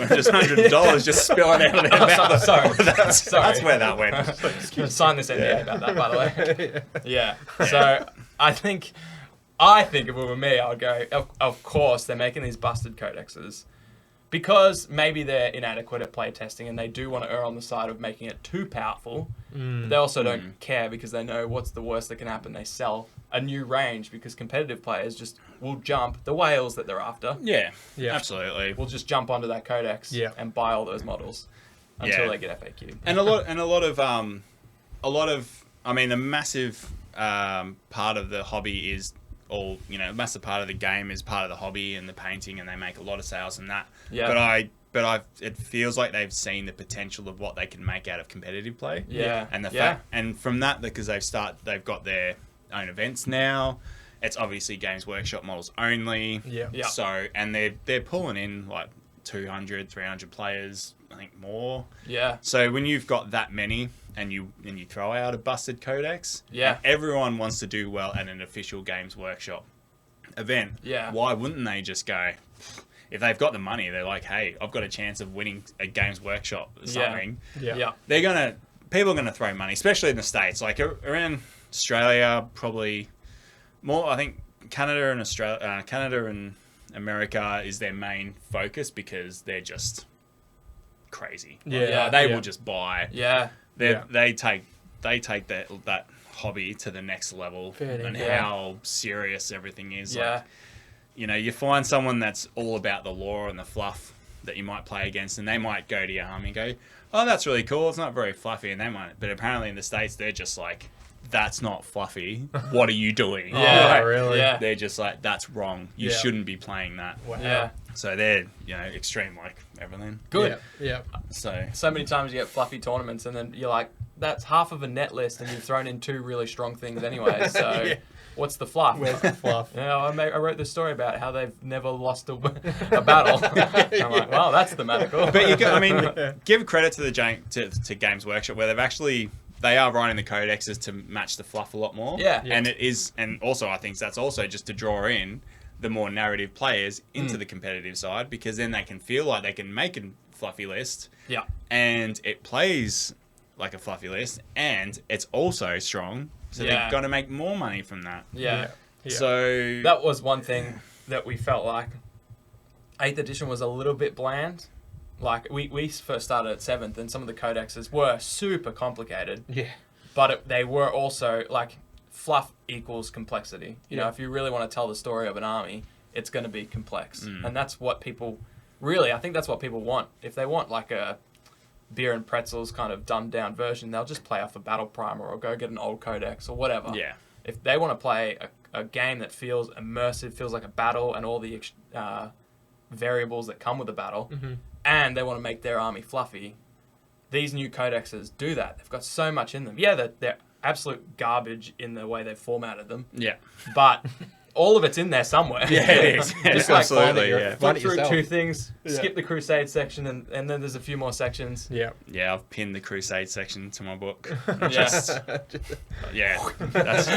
Speaker 5: just $100 just spilling out of their mouth.
Speaker 3: Sorry.
Speaker 5: That's where that went.
Speaker 3: Sign this NDA about that, by the way. Yeah. So I think if it were me, I would go, of course, they're making these busted codexes because maybe they're inadequate at play testing and they do want to err on the side of making it too powerful. But they also don't care because they know what's the worst that can happen. They sell a new range because competitive players just will jump the whales that they're after.
Speaker 5: Yeah,
Speaker 2: Yeah.
Speaker 5: absolutely.
Speaker 3: Will just jump onto that codex and buy all those models until they get FAQ.
Speaker 5: And a lot of I mean, a massive part of the hobby is all, a massive part of the game is part of the hobby and the painting, and they make a lot of sales from that.
Speaker 3: Yeah.
Speaker 5: But it feels like they've seen the potential of what they can make out of competitive play.
Speaker 3: Yeah.
Speaker 5: And and from that, because they've got their own events now. It's obviously Games Workshop models only.
Speaker 3: Yeah.
Speaker 5: So, and they're pulling in like 200, 300 players, I think more.
Speaker 3: Yeah.
Speaker 5: So when you've got that many and you throw out a busted codex, and everyone wants to do well at an official Games Workshop event.
Speaker 3: Yeah.
Speaker 5: Why wouldn't they just go? If they've got the money, they're like, hey, I've got a chance of winning a Games Workshop or something.
Speaker 3: Yeah.
Speaker 5: People are gonna throw money, especially in the States. Like around Australia, probably more. I think Canada and America is their main focus because they're just crazy. They will just buy.
Speaker 3: Yeah.
Speaker 5: They take that hobby to the next level, and how serious everything is.
Speaker 3: Yeah.
Speaker 5: Like, you find someone that's all about the lore and the fluff that you might play against, and they might go to your army and go, oh, that's really cool. It's not very fluffy, and they might. But apparently in the States, they're just like, that's not fluffy. What are you doing?
Speaker 3: Yeah,
Speaker 2: really?
Speaker 3: Yeah.
Speaker 5: They're just like, that's wrong. You shouldn't be playing that.
Speaker 2: Wow.
Speaker 3: Yeah.
Speaker 5: So they're, extreme like everything.
Speaker 3: Good.
Speaker 2: Yeah.
Speaker 5: So
Speaker 3: many times you get fluffy tournaments and then you're like, that's half of a net list and you've thrown in two really strong things anyway. So what's the fluff?
Speaker 2: Where's the fluff?
Speaker 3: I wrote this story about how they've never lost a battle. I'm like, well, that's thematical.
Speaker 5: But give credit to to Games Workshop where they are writing the codexes to match the fluff a lot more.
Speaker 3: Yeah.
Speaker 5: And it is, and also I think that's also just to draw in the more narrative players into the competitive side, because then they can feel like they can make a fluffy list.
Speaker 3: Yeah.
Speaker 5: And it plays like a fluffy list, and it's also strong. So they've got to make more money from that.
Speaker 3: Yeah.
Speaker 5: So
Speaker 3: that was one thing that we felt like 8th edition was a little bit bland. Like, we first started at 7th, and some of the codexes were super complicated.
Speaker 2: Yeah.
Speaker 3: But they were also, like, fluff equals complexity. You know, if you really want to tell the story of an army, it's going to be complex. And that's what people... Really, I think that's what people want. If they want, like, a beer and pretzels kind of dumbed-down version, they'll just play off a battle primer or go get an old codex or whatever.
Speaker 5: Yeah.
Speaker 3: If they want to play a game that feels immersive, feels like a battle, and all the variables that come with a battle... and they want to make their army fluffy, these new codexes do that. They've got so much in them. Yeah, they're absolute garbage in the way they've formatted them.
Speaker 5: Yeah.
Speaker 3: But all of it's in there somewhere.
Speaker 5: Yeah, it is.
Speaker 3: Just like find
Speaker 5: Absolutely,
Speaker 3: it,
Speaker 5: yeah.
Speaker 3: flip
Speaker 2: Find it
Speaker 3: through
Speaker 2: yourself.
Speaker 3: 2 things,
Speaker 2: Yeah.
Speaker 3: skip the Crusade section, and then there's a few more sections.
Speaker 2: Yeah.
Speaker 5: Yeah, I've pinned the Crusade section to my book.
Speaker 3: Yes.
Speaker 5: Yeah, that's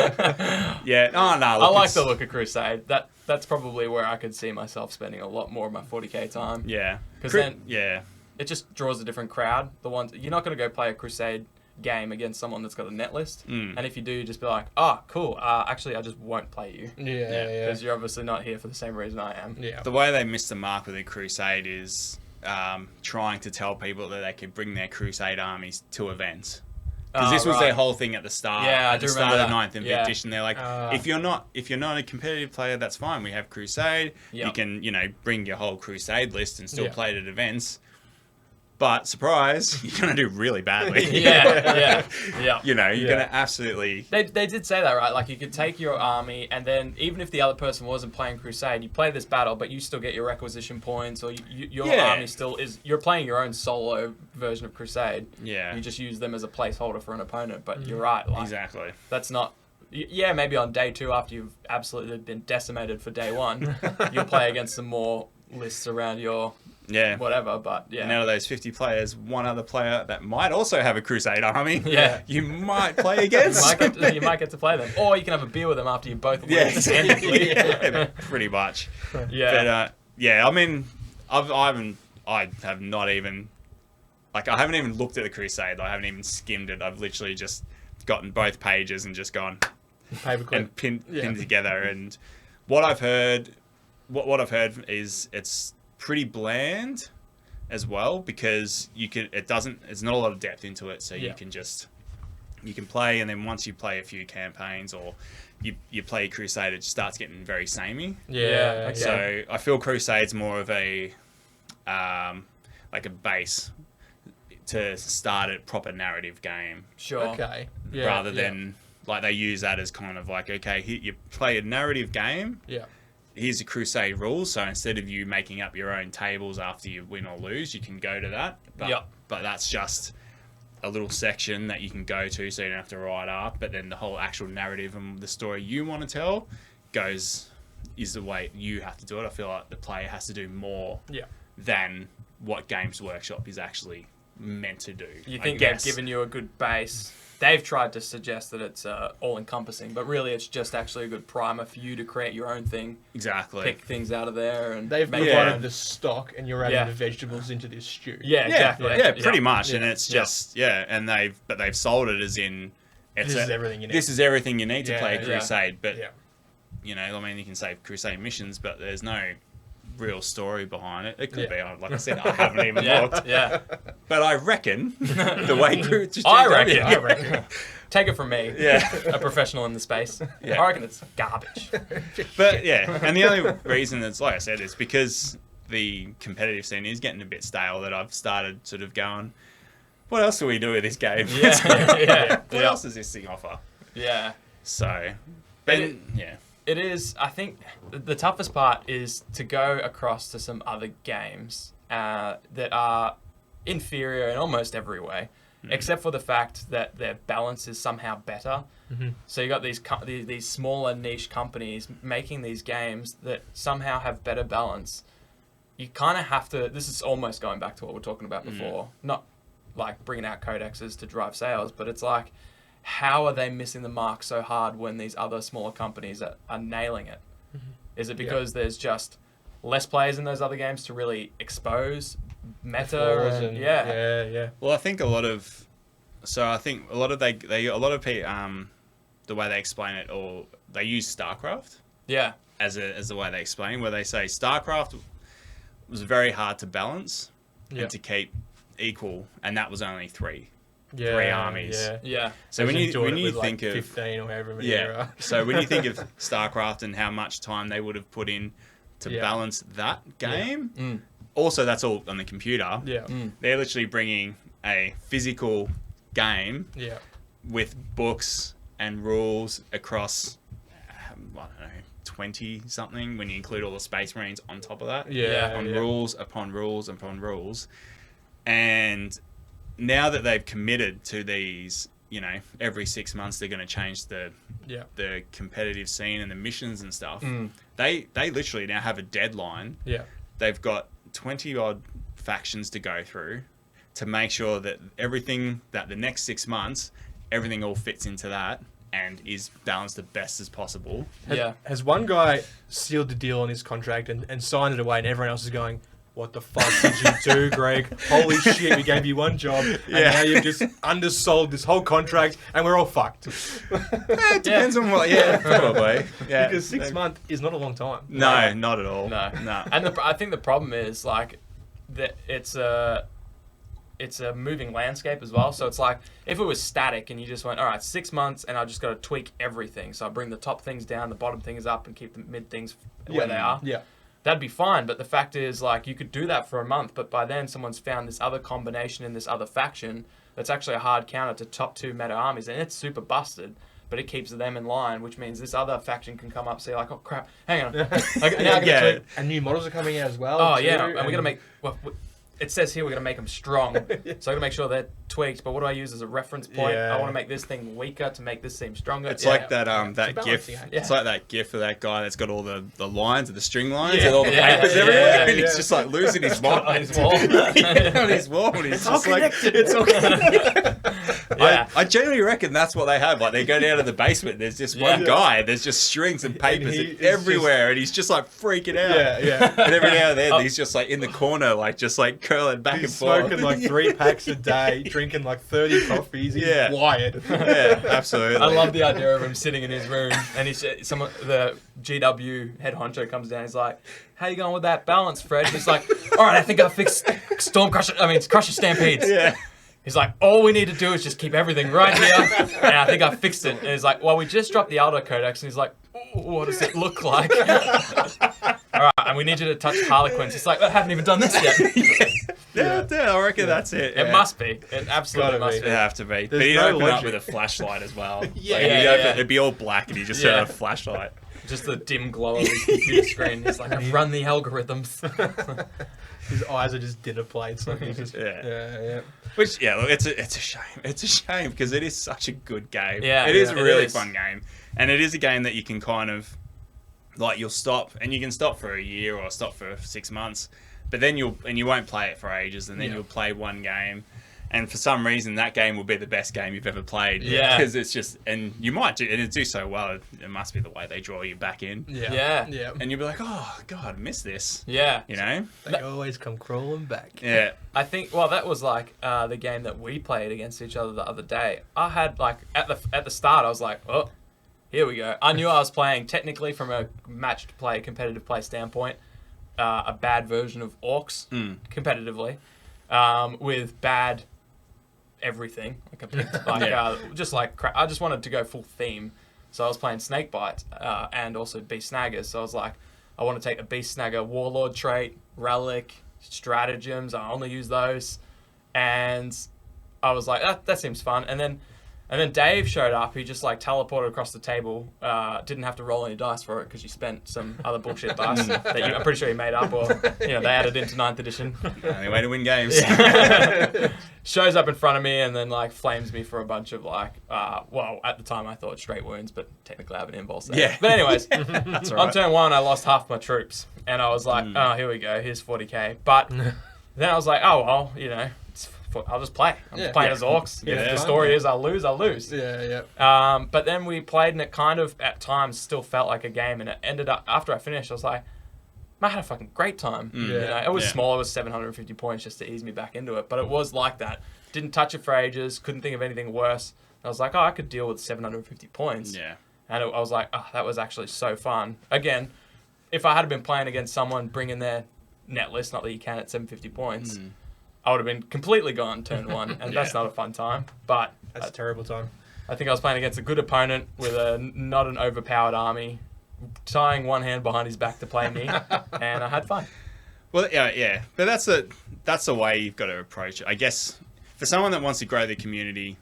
Speaker 5: yeah. Oh no,
Speaker 3: I
Speaker 5: look,
Speaker 3: like
Speaker 5: it's-
Speaker 3: the look of Crusade. That's probably where I could see myself spending a lot more of my 40k time.
Speaker 5: Yeah,
Speaker 3: 'Cause
Speaker 5: Cru-
Speaker 3: then-
Speaker 5: yeah,
Speaker 3: It just draws a different crowd. The ones you're not going to go play a Crusade game against someone that's got a net list,
Speaker 5: Mm.
Speaker 3: and if you do, just be like, "Oh, cool. Actually, I just won't play you
Speaker 2: Yeah.
Speaker 3: because you're obviously not here for the same reason I am."
Speaker 2: Yeah.
Speaker 5: the way they missed the mark with the Crusade is trying to tell people that they could bring their Crusade armies to events. Because this was
Speaker 3: right.
Speaker 5: their whole thing at the start.
Speaker 3: Yeah, I
Speaker 5: at
Speaker 3: do
Speaker 5: the start
Speaker 3: remember
Speaker 5: of the
Speaker 3: that.
Speaker 5: 9th
Speaker 3: Yeah.
Speaker 5: edition. They're like, if you're not a competitive player, that's fine. We have Crusade. You
Speaker 3: Yep.
Speaker 5: can bring your whole Crusade list and still
Speaker 2: Yeah.
Speaker 5: play it at events. But surprise, you're gonna do really badly.
Speaker 3: Yeah.
Speaker 5: You're
Speaker 2: Yeah.
Speaker 5: gonna absolutely.
Speaker 3: They did say that, right? Like, you could take your army, and then even if the other person wasn't playing Crusade, you play this battle, but you still get your requisition points, or your
Speaker 5: Yeah.
Speaker 3: army still is. You're playing your own solo version of Crusade.
Speaker 5: Yeah.
Speaker 3: You just use them as a placeholder for an opponent. But you're right. Like,
Speaker 5: Exactly.
Speaker 3: that's not. Yeah, maybe on day 2 after you've absolutely been decimated for day 1, you'll play against some more lists around your
Speaker 5: Yeah.
Speaker 3: whatever. But yeah,
Speaker 5: And out of those 50 players, one other player that might also have a Crusade army.
Speaker 3: Yeah.
Speaker 5: You might play
Speaker 3: you
Speaker 5: against.
Speaker 3: might get to play them, or you can have a beer with them after you both win.
Speaker 5: Yeah,
Speaker 3: handedly.
Speaker 5: yeah, pretty much.
Speaker 3: Yeah.
Speaker 5: But yeah, I mean, I have not even, like, I haven't even looked at the Crusade. I haven't even skimmed it. I've literally just gotten both pages and just gone
Speaker 2: Paperclip.
Speaker 5: and pinned together. And what I've heard, what I've heard is it's pretty bland as well, because there's not a lot of depth into it. So
Speaker 3: Yeah.
Speaker 5: you can play, and then once you play a few campaigns or you play Crusade, it starts getting very samey.
Speaker 2: Yeah.
Speaker 3: okay.
Speaker 5: So I feel Crusade's more of a like a base to start a proper narrative game,
Speaker 3: Sure.
Speaker 2: Okay. Yeah.
Speaker 5: rather than like they use that as kind of like, okay, here, you play a narrative game.
Speaker 2: Yeah.
Speaker 5: Here's the Crusade rules. So instead of you making up your own tables after you win or lose, you can go to that. But,
Speaker 3: Yep.
Speaker 5: but that's just a little section that you can go to, so you don't have to write up. But then the whole actual narrative and the story you want to tell is the way you have to do it. I feel like the player has to do more
Speaker 2: Yeah.
Speaker 5: than what Games Workshop is actually meant to do.
Speaker 3: You
Speaker 5: I
Speaker 3: think they've
Speaker 5: guess.
Speaker 3: given you a good base? They've tried to suggest that it's all-encompassing, but really it's just actually a good primer for you to create your own thing,
Speaker 5: Exactly.
Speaker 3: pick things out of there, and
Speaker 2: They've
Speaker 3: make
Speaker 2: provided
Speaker 3: your own.
Speaker 2: the stock, and you're adding
Speaker 3: Yeah.
Speaker 2: the vegetables into this stew.
Speaker 3: Yeah,
Speaker 5: Yeah,
Speaker 3: exactly.
Speaker 5: yeah, pretty much.
Speaker 2: Yeah.
Speaker 5: And it's just and they've sold it as in
Speaker 2: This is everything you need.
Speaker 5: This is everything you need to
Speaker 2: Yeah,
Speaker 5: play
Speaker 2: yeah.
Speaker 5: Crusade. But
Speaker 2: Yeah.
Speaker 5: I mean, you can say Crusade missions, but there's no real story behind it. It could be, like I said, I haven't even looked.
Speaker 3: Yeah.
Speaker 5: But I reckon the way
Speaker 3: I reckon.
Speaker 2: I reckon.
Speaker 3: Take it from me,
Speaker 5: Yeah.
Speaker 3: a professional in the space.
Speaker 5: Yeah.
Speaker 3: I reckon it's garbage.
Speaker 5: But yeah, and the only reason it's like I said is because the competitive scene is getting a bit stale, that I've started sort of going, what else do we do with this game?
Speaker 3: Yeah.
Speaker 5: What else does this thing offer?
Speaker 3: Yeah.
Speaker 5: So,
Speaker 3: But
Speaker 5: but yeah.
Speaker 3: It is, I think, the toughest part is to go across to some other games that are inferior in almost every way, except for the fact that their balance is somehow better. So you got these smaller niche companies making these games that somehow have better balance. You kind of have to, this is almost going back to what we were talking about before, not like bringing out codexes to drive sales, but it's like, how are they missing the mark so hard when these other smaller companies are nailing it? Is it because there's just less players in those other games to really expose meta? And,
Speaker 2: Yeah.
Speaker 5: Well, I think a lot of the way they explain it, or they use StarCraft
Speaker 3: Yeah.
Speaker 5: as the way they explain, where they say StarCraft was very hard to balance and to keep equal, and that was only three armies.
Speaker 2: Yeah.
Speaker 3: Yeah.
Speaker 5: So when you
Speaker 2: with
Speaker 5: think
Speaker 2: like
Speaker 5: of
Speaker 2: 15 or however many there are.
Speaker 5: so when you think of StarCraft and how much time they would have put in to balance that game, also that's all on the computer.
Speaker 2: Yeah.
Speaker 5: They're literally bringing a physical game
Speaker 2: Yeah.
Speaker 5: with books and rules across, I don't know, 20 something when you include all the Space Marines on top of that.
Speaker 2: Yeah.
Speaker 5: On rules upon rules upon rules. And now that they've committed to these, you know, every 6 months they're going to change the competitive scene and the missions and stuff. They literally now have a deadline.
Speaker 2: Yeah.
Speaker 5: They've got 20 odd factions to go through to make sure that everything that the next 6 months, everything all fits into that and is balanced the best as possible.
Speaker 2: Has one guy sealed the deal on his contract and signed it away, and everyone else is going, what the fuck did you do, Greg? Holy shit, we gave you one job, and now you've just undersold this whole contract, and we're all fucked.
Speaker 5: It depends on what, probably. Yeah.
Speaker 2: Because 6 months is not a long time.
Speaker 5: No, not at all.
Speaker 3: No.
Speaker 5: No.
Speaker 3: And I think the problem is, like, that it's a moving landscape as well. So it's like, if it was static and you just went, all right, 6 months, and I just got to tweak everything. So I bring the top things down, the bottom things up, and keep the mid things where they are.
Speaker 2: Yeah.
Speaker 3: That'd be fine. But the fact is, like, you could do that for a month, but by then someone's found this other combination in this other faction that's actually a hard counter to top 2 meta armies, and it's super busted. But it keeps them in line, which means this other faction can come up and say, like, oh, crap, hang on. Like, now I gotta tweak.
Speaker 2: And new models are coming out as well.
Speaker 3: Oh,
Speaker 2: too,
Speaker 3: yeah. And we got to make... Well, it says here we're going to make them strong. So I got to make sure they're tweaked. But what do I use as a reference point?
Speaker 2: Yeah.
Speaker 3: I want to make this thing weaker to make this seem stronger.
Speaker 5: It's like that that
Speaker 2: It's
Speaker 5: gif.
Speaker 2: balancing act.
Speaker 5: It's like that gif of that guy that's got all the lines and the string lines
Speaker 3: Yeah.
Speaker 5: and all the
Speaker 3: Yeah.
Speaker 5: papers
Speaker 3: Yeah.
Speaker 5: everywhere, and
Speaker 2: Yeah.
Speaker 5: he's just like losing his mind
Speaker 3: on his wall.
Speaker 5: on his wall, and he's just like, it's all connected.
Speaker 3: Yeah.
Speaker 5: I genuinely reckon that's what they have. Like, they go down to the basement. There's just one guy. There's just strings and papers
Speaker 2: he is
Speaker 5: everywhere, and he's just like freaking out.
Speaker 2: Yeah.
Speaker 5: And every now and then, he's just like in the corner, like just like curling back
Speaker 2: He's
Speaker 5: and forth.
Speaker 2: smoking like 3 packs a day, drinking like 30 coffees. He's wired.
Speaker 5: Yeah, absolutely.
Speaker 3: I love the idea of him sitting in his room, and the GW head honcho comes down. He's like, "How you going with that balance, Fred?" He's like, "All right, I think I fixed Crusher Stampedes."
Speaker 5: Yeah.
Speaker 3: He's like, "All we need to do is just keep everything right here, and I think I fixed it." And he's like, "Well, we just dropped the Aldo Codex," and he's like, "Ooh, what does it look like?" All right, and we need you to touch Harlequins. He's like, "I haven't even done this yet."
Speaker 5: Yeah, I reckon that's it.
Speaker 3: It must be. It absolutely
Speaker 2: Gotta
Speaker 3: must
Speaker 2: be.
Speaker 3: be.
Speaker 5: It'd have to be. But
Speaker 2: There's
Speaker 5: he'd
Speaker 2: no
Speaker 5: open up
Speaker 2: logic.
Speaker 5: with a flashlight as well.
Speaker 2: Yeah,
Speaker 5: Like,
Speaker 3: yeah.
Speaker 5: it'd be all black and he just
Speaker 3: Yeah.
Speaker 5: had a flashlight.
Speaker 3: Just the dim glow of his computer screen. He's like, "I've run the algorithms."
Speaker 2: His eyes are just dinner plates. Like he's just,
Speaker 5: Yeah. Which, look, it's a shame. It's a shame because it is such a good game.
Speaker 3: Yeah,
Speaker 5: it is a
Speaker 3: it
Speaker 5: really
Speaker 3: is.
Speaker 5: fun game. And it is a game that you can kind of, like, you'll stop, and you can stop for a year or stop for 6 months, but then you won't play it for ages, and then you'll play one game. And for some reason, that game will be the best game you've ever played.
Speaker 3: Yeah.
Speaker 5: Because it's just, and you might do, and it do so well, it must be the way they draw you back in.
Speaker 3: Yeah.
Speaker 5: And you'll be like, oh, God, I miss this.
Speaker 3: Yeah.
Speaker 5: You know?
Speaker 2: They always come crawling back.
Speaker 5: Yeah.
Speaker 3: I think, well, that was like the game that we played against each other the other day. I had, like, at the start, I was like, oh, here we go. I knew I was playing, technically, from a matched play, competitive play standpoint, a bad version of Orcs, competitively, with bad everything. I just wanted to go full theme. So I was playing Snakebite and also Beast Snaggers. So I was like, I want to take a Beast Snagger Warlord trait, Relic, Stratagems. I only use those. And I was like, that seems fun. And then Dave showed up. He just like teleported across the table. Didn't have to roll any dice for it because you spent some other bullshit dice that I'm pretty sure he made up, or they added into 9th edition.
Speaker 5: Only way to win games.
Speaker 3: Shows up in front of me and then like flames me for a bunch of like, well, at the time I thought straight wounds, but technically I have an impulse there.
Speaker 5: Yeah.
Speaker 3: But anyways,
Speaker 5: That's all
Speaker 3: on
Speaker 5: right.
Speaker 3: turn 1 I lost half my troops, and I was like, oh, here we go, here's 40k. But then I was like, oh well, I'll just play. I'm just playing as Orcs.
Speaker 5: Yeah.
Speaker 3: If the story is I'll lose, I'll lose.
Speaker 2: Yeah.
Speaker 3: But then we played, and it kind of at times still felt like a game, and it ended up after I finished I was like, I had a fucking great time. It was small, it was 750 points just to ease me back into it, but it was like that. Didn't touch it for ages, couldn't think of anything worse. I was like, oh, I could deal with 750 points.
Speaker 5: Yeah.
Speaker 3: And I was like, oh, that was actually so fun. Again, if I had been playing against someone bringing their net list, not that you can at 750 points, I would have been completely gone turn 1, and that's not a fun time. But
Speaker 2: That's a terrible time.
Speaker 3: I think I was playing against a good opponent with not an overpowered army, tying one hand behind his back to play me, and I had fun.
Speaker 5: Well, yeah. But that's the way you've got to approach it. I guess for someone that wants to grow the community,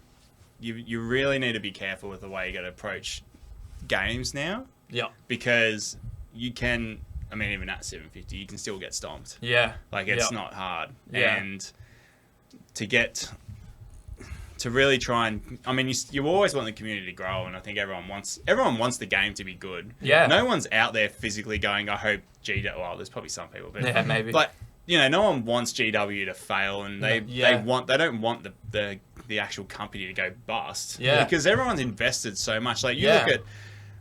Speaker 5: you really need to be careful with the way you got to approach games now.
Speaker 3: Yeah.
Speaker 5: Because you can, I mean, even at 750, you can still get stomped.
Speaker 3: Yeah.
Speaker 5: Like, it's not hard.
Speaker 3: Yeah.
Speaker 5: And to get to really try and, I mean, you always want the community to grow, and I think everyone wants the game to be good.
Speaker 3: Yeah.
Speaker 5: No one's out there physically going, I hope GW. Well, there's probably some people, but
Speaker 3: Yeah, maybe.
Speaker 5: But you know, no one wants GW to fail, and they don't want the actual company to go bust.
Speaker 3: Yeah.
Speaker 5: Because everyone's invested so much. Like you look at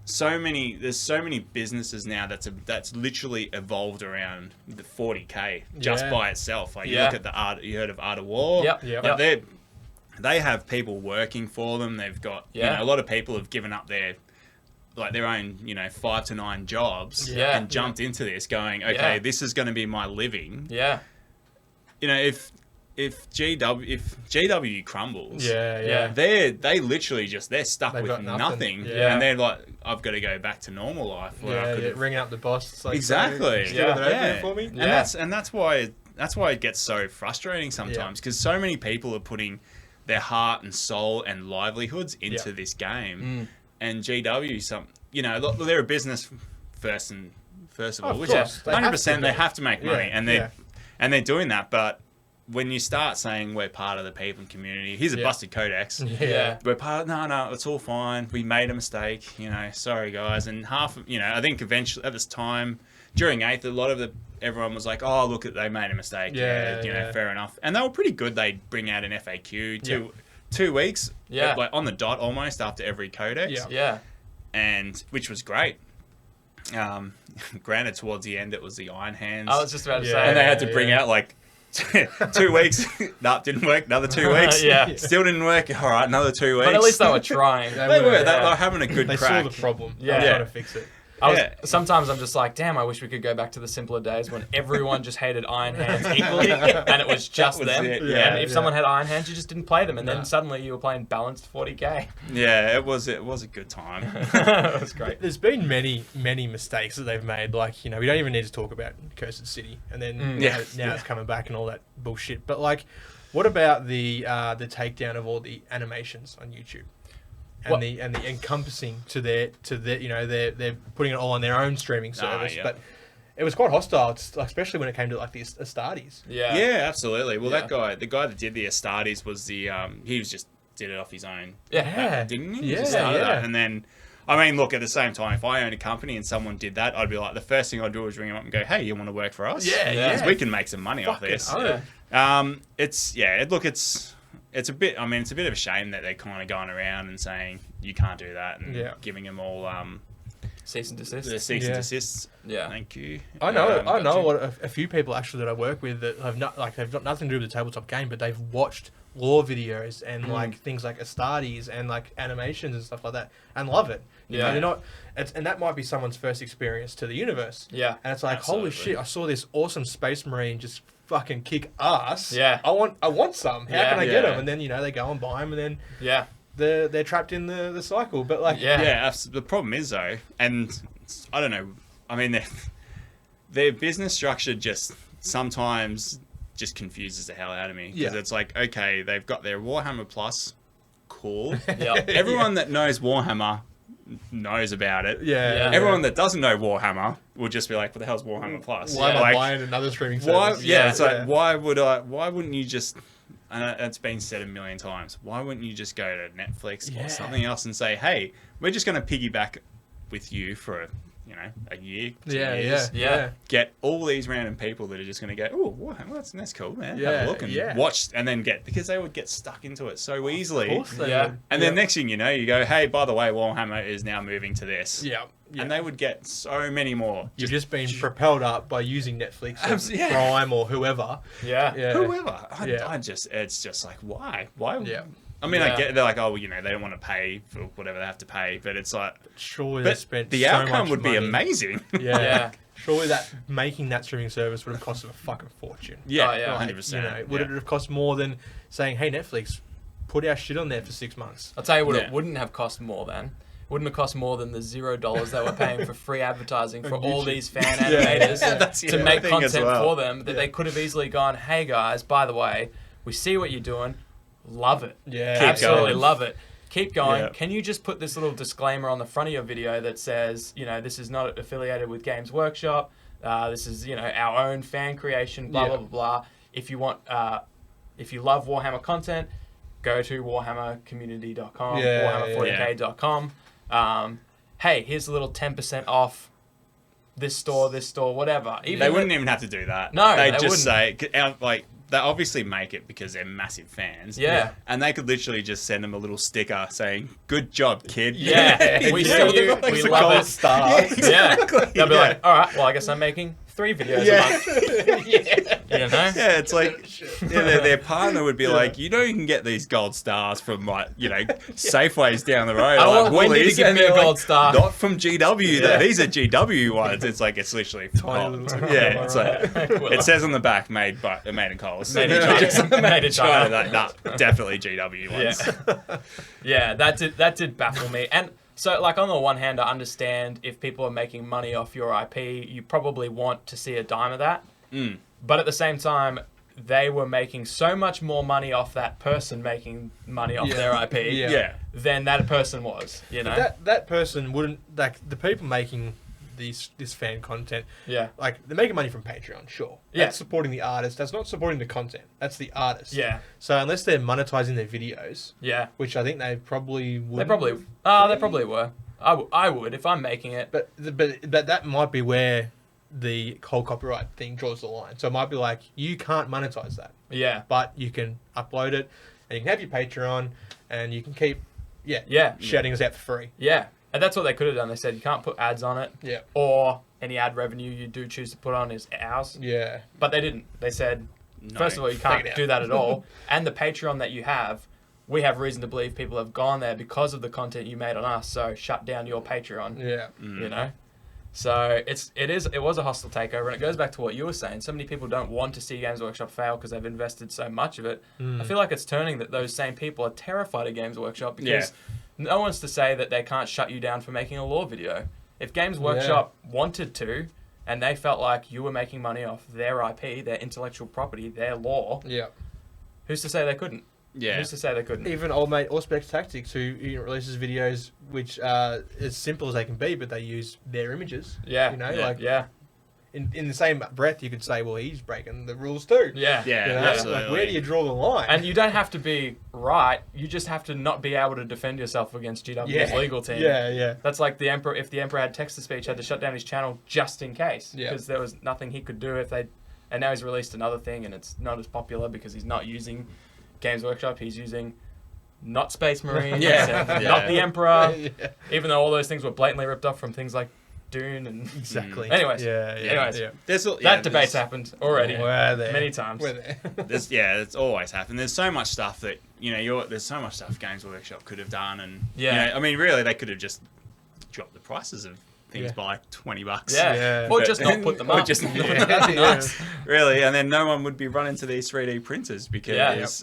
Speaker 5: there's so many businesses now that's literally evolved around the 40K just by itself. Like you look at the Art, you heard of Art of War?
Speaker 3: Yep.
Speaker 5: Like they have people working for them. They've got you know, a lot of people have given up their own, 5 to 9 jobs and jumped into this going, okay, this is going to be my living.
Speaker 3: Yeah.
Speaker 5: You know, if GW crumbles, they literally they're stuck
Speaker 2: They've
Speaker 5: with
Speaker 2: got
Speaker 5: nothing.
Speaker 2: Yeah.
Speaker 5: And they're like, I've got to go back to normal life.
Speaker 2: Ringing up the boss. It's like,
Speaker 5: Exactly.
Speaker 2: So, get it over for me.
Speaker 5: And that's why it gets so frustrating sometimes, because so many people are putting their heart and soul and livelihoods into this game. And GW, they're a business first of all, which is 100%. They have to make money, and they're doing that. But when you start saying we're part of the people community, here's a busted codex. We're part. No, it's all fine. We made a mistake. Sorry guys. And I think eventually at this time during 8th, a lot of everyone was like, oh look, they made a mistake. Fair enough. And they were pretty good. They'd bring out an FAQ 2 weeks, like on the dot almost after every codex. And which was great. Granted, towards the end, it was the Iron Hands.
Speaker 3: I was just about to say.
Speaker 5: And they had to bring out like 2 weeks. Nope, didn't work. Another 2 weeks. Still didn't work. All right, another 2 weeks.
Speaker 3: But at least they were trying.
Speaker 5: They were having a good
Speaker 2: They
Speaker 5: crack.
Speaker 2: saw the problem.
Speaker 3: Yeah.
Speaker 2: Trying to fix it.
Speaker 3: Sometimes I'm just like, damn, I wish we could go back to the simpler days when everyone just hated Iron Hands equally, and it was just them. And if someone had Iron Hands, you just didn't play them, and then suddenly you were playing balanced 40K.
Speaker 5: Yeah, it was a good time.
Speaker 3: It was great.
Speaker 2: There's been many mistakes that they've made. Like, we don't even need to talk about Cursed City, and then now it's coming back and all that bullshit. But like, what about the takedown of all the animations on YouTube? And the encompassing to their they're putting it all on their own streaming service, but it was quite hostile, especially when it came to like the Astartes.
Speaker 5: Yeah, absolutely. Well, the guy that did the Astartes was he was just did it off his own. Didn't he?
Speaker 2: Yeah.
Speaker 5: And then, I mean, look, at the same time, if I owned a company and someone did that, I'd be like, the first thing I'd do is ring him up and go, hey, you want to work for us? Because we can make some money off this. It's a bit of a shame that they're kind of going around and saying you can't do that and giving them all
Speaker 3: cease and desist.
Speaker 5: The cease and desists.
Speaker 3: Yeah.
Speaker 5: Thank you.
Speaker 2: I know a few people actually that I work with that they've got nothing to do with the tabletop game, but they've watched lore videos and like things like Astartes and like animations and stuff like that and love it. They're not, and that might be someone's first experience to the universe.
Speaker 3: Yeah.
Speaker 2: And it's like, holy shit, I saw this awesome space marine just fucking kick ass.
Speaker 3: Yeah.
Speaker 2: I want some. How can I get them? And then they go and buy them, and then they're trapped in the cycle. But like
Speaker 5: the problem is though, and I don't know. I mean, their business structure just sometimes just confuses the hell out of me because it's like, okay, they've got their Warhammer Plus, cool. Everyone that knows Warhammer knows about it. Everyone that doesn't know Warhammer will just be like, what the hell's Warhammer Plus?
Speaker 2: Why am I buying another streaming service?
Speaker 5: Like, why wouldn't you just, and it's been said a million times, why wouldn't you just go to Netflix or something else and say, hey, we're just going to piggyback with you for a year, 2 years. Get all these random people that are just going to go, oh, Warhammer, that's cool, man. Have a look and watch, and then because they would get stuck into it so easily.
Speaker 2: Of course they would.
Speaker 5: And then next thing you know, you go, hey, by the way, Warhammer is now moving to this. And they would get so many more.
Speaker 2: You've just been propelled up by using Netflix or Prime or whoever.
Speaker 5: Whoever. It's just like, why? I mean, I get they're like, oh, well, they don't want to pay for whatever they have to pay, but it's like,
Speaker 2: surely they spent
Speaker 5: the
Speaker 2: so
Speaker 5: outcome
Speaker 2: much
Speaker 5: would
Speaker 2: money.
Speaker 5: be amazing.
Speaker 2: Surely that making that streaming service would have cost them a fucking fortune.
Speaker 5: 100%.
Speaker 2: Would it have cost more than saying, hey, Netflix, put our shit on there for 6 months?
Speaker 3: I'll tell you what, it wouldn't have cost more then. Wouldn't have cost more than the $0 they were paying for free advertising for all these fan animators to make content for them that they could have easily gone, hey guys, by the way, we see what you're doing. Love it. Absolutely love it. Keep going. Can you just put this little disclaimer on the front of your video that says, this is not affiliated with Games Workshop. This is, our own fan creation, blah, blah, blah, blah. If you want, if you love Warhammer content, go to warhammercommunity.com,
Speaker 2: Yeah,
Speaker 3: warhammer40k.com. Hey, here's a little 10% off this store, whatever. Even
Speaker 5: They wouldn't even have to do that.
Speaker 3: No,
Speaker 5: They'd
Speaker 3: they
Speaker 5: just
Speaker 3: wouldn't.
Speaker 5: say, like, they obviously make it because they're massive fans.
Speaker 3: Yeah.
Speaker 5: And they could literally just send them a little sticker saying, "Good job, kid."
Speaker 3: Yeah, we see you,
Speaker 2: Like
Speaker 3: we
Speaker 2: the
Speaker 3: love
Speaker 2: gold
Speaker 3: it.
Speaker 2: star.
Speaker 3: Yeah, they'll be like, all right, well, I guess I'm making 3 videos a month. You know?
Speaker 5: Yeah, it's like their partner would be like, you can get these gold stars from like Safeways down the road.
Speaker 3: Oh,
Speaker 5: like
Speaker 3: when did he
Speaker 5: Woolies,
Speaker 3: give
Speaker 5: and
Speaker 3: me a
Speaker 5: they're
Speaker 3: gold
Speaker 5: like,
Speaker 3: star?
Speaker 5: Not from GW.
Speaker 3: Yeah.
Speaker 5: These are GW ones. It's like it's literally yeah. It's like
Speaker 3: Cool.
Speaker 5: it says on the back made in Coles.
Speaker 3: Made in China. Made in China.
Speaker 5: Like, nah, definitely GW ones.
Speaker 3: Yeah, yeah, that did baffle me. And so, like, on the one hand, I understand if people are making money off your IP, you probably want to see a dime of that. But at the same time, they were making so much more money off that person making money off their IP
Speaker 5: Yeah.
Speaker 3: than that person was. You know?
Speaker 2: That person wouldn't, like, the people making this fan content,
Speaker 3: Yeah.
Speaker 2: like, they're making money from Patreon, sure.
Speaker 3: Yeah.
Speaker 2: That's supporting the artist. That's not supporting the content. That's the artist.
Speaker 3: Yeah.
Speaker 2: So unless they're monetizing their videos,
Speaker 3: Yeah.
Speaker 2: which I think they probably would.
Speaker 3: They probably were. I would if I'm making it.
Speaker 2: But that might be where the whole copyright thing draws the line. So it might be like, you can't monetize that,
Speaker 3: Yeah.
Speaker 2: but you can upload it, and you can have your Patreon, and you can keep,
Speaker 3: Yeah.
Speaker 2: shouting us out for free.
Speaker 3: Yeah. And that's what they could have done. They said you can't put ads on it.
Speaker 2: Yeah.
Speaker 3: Or any ad revenue you do choose to put on is ours.
Speaker 2: Yeah.
Speaker 3: But they didn't. They said,
Speaker 5: No.
Speaker 3: first of all, you
Speaker 2: Take
Speaker 3: can't
Speaker 2: it out.
Speaker 3: do that at all. And the Patreon that you have, we have reason to believe people have gone there because of the content you made on us. So shut down your Patreon.
Speaker 2: Yeah.
Speaker 3: You know. So it was a hostile takeover, and it goes back to what you were saying. So many people don't want to see Games Workshop fail because they've invested so much of it. I feel like it's turning that those same people are terrified of Games Workshop because no one's to say that they can't shut you down for making a lore video. If Games Workshop wanted to, and they felt like you were making money off their IP, their intellectual property, their lore,
Speaker 2: Yeah.
Speaker 3: who's to say they couldn't?
Speaker 5: Yeah.
Speaker 3: Who's to say they couldn't?
Speaker 2: Even old mate Auspex Tactics, who releases videos which are as simple as they can be, but they use their images.
Speaker 3: Yeah.
Speaker 2: You know,
Speaker 5: Yeah.
Speaker 2: like
Speaker 3: Yeah.
Speaker 2: in the same breath, you could say, well, he's breaking the rules too.
Speaker 3: Yeah.
Speaker 5: Yeah,
Speaker 2: You know?
Speaker 5: absolutely.
Speaker 2: Like, where do you draw the line?
Speaker 3: And you don't have to be right. You just have to not be able to defend yourself against GW's legal team.
Speaker 2: Yeah, yeah.
Speaker 3: That's like the Emperor. If the Emperor had text-to-speech, had to shut down his channel just in case,
Speaker 2: Yeah.
Speaker 3: because there was nothing he could do if they. And now he's released another thing, and it's not as popular because he's not using Games Workshop. He's using not Space Marines,
Speaker 5: Yeah.
Speaker 3: and
Speaker 5: Yeah.
Speaker 3: not the Emperor.
Speaker 2: Yeah.
Speaker 3: Even though all those things were blatantly ripped off from things like Dune and.
Speaker 2: Exactly.
Speaker 3: Anyways.
Speaker 2: Yeah, yeah.
Speaker 3: Anyways.
Speaker 2: Yeah.
Speaker 3: That debate's happened already
Speaker 2: We're there.
Speaker 3: many times.
Speaker 2: We're there.
Speaker 5: It's always happened. There's so much stuff that there's so much stuff Games Workshop could have done, and
Speaker 3: Yeah.
Speaker 5: I mean, really, they could have just dropped the prices of things
Speaker 2: Yeah.
Speaker 5: by like $20.
Speaker 3: Yeah.
Speaker 2: Yeah.
Speaker 3: Or just not put them
Speaker 5: Or
Speaker 3: up.
Speaker 5: just not put
Speaker 2: Yeah.
Speaker 5: them up.
Speaker 2: Yeah.
Speaker 5: Really, and then no one would be running to these 3D printers because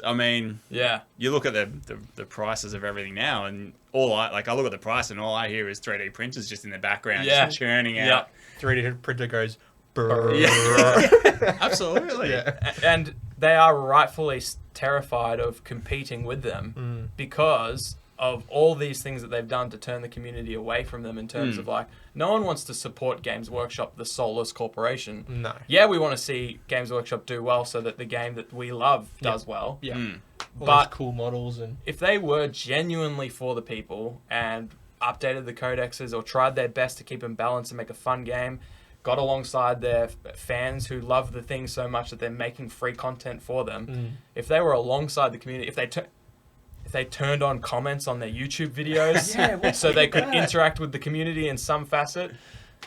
Speaker 3: Yeah.
Speaker 5: I mean,
Speaker 3: Yeah.
Speaker 5: you look at the prices of everything now, and I look at the price, and all I hear is 3D printers just in the background,
Speaker 3: Yeah.
Speaker 5: just churning
Speaker 3: Yeah.
Speaker 5: out.
Speaker 2: 3D printer goes. Brrr.
Speaker 5: Yeah. Absolutely.
Speaker 2: Yeah.
Speaker 3: And they are rightfully terrified of competing with them because of all these things that they've done to turn the community away from them in terms of like, no one wants to support Games Workshop, the soulless corporation.
Speaker 2: No.
Speaker 3: Yeah, we want to see Games Workshop do well so that the game that we love does well.
Speaker 2: Yeah. All
Speaker 3: But
Speaker 2: those cool models and
Speaker 3: if they were genuinely for the people and updated the codexes or tried their best to keep them balanced and make a fun game, got alongside their fans who love the thing so much that they're making free content for them, if they were alongside the community, if they turned on comments on their YouTube videos so they could interact with the community in some facet,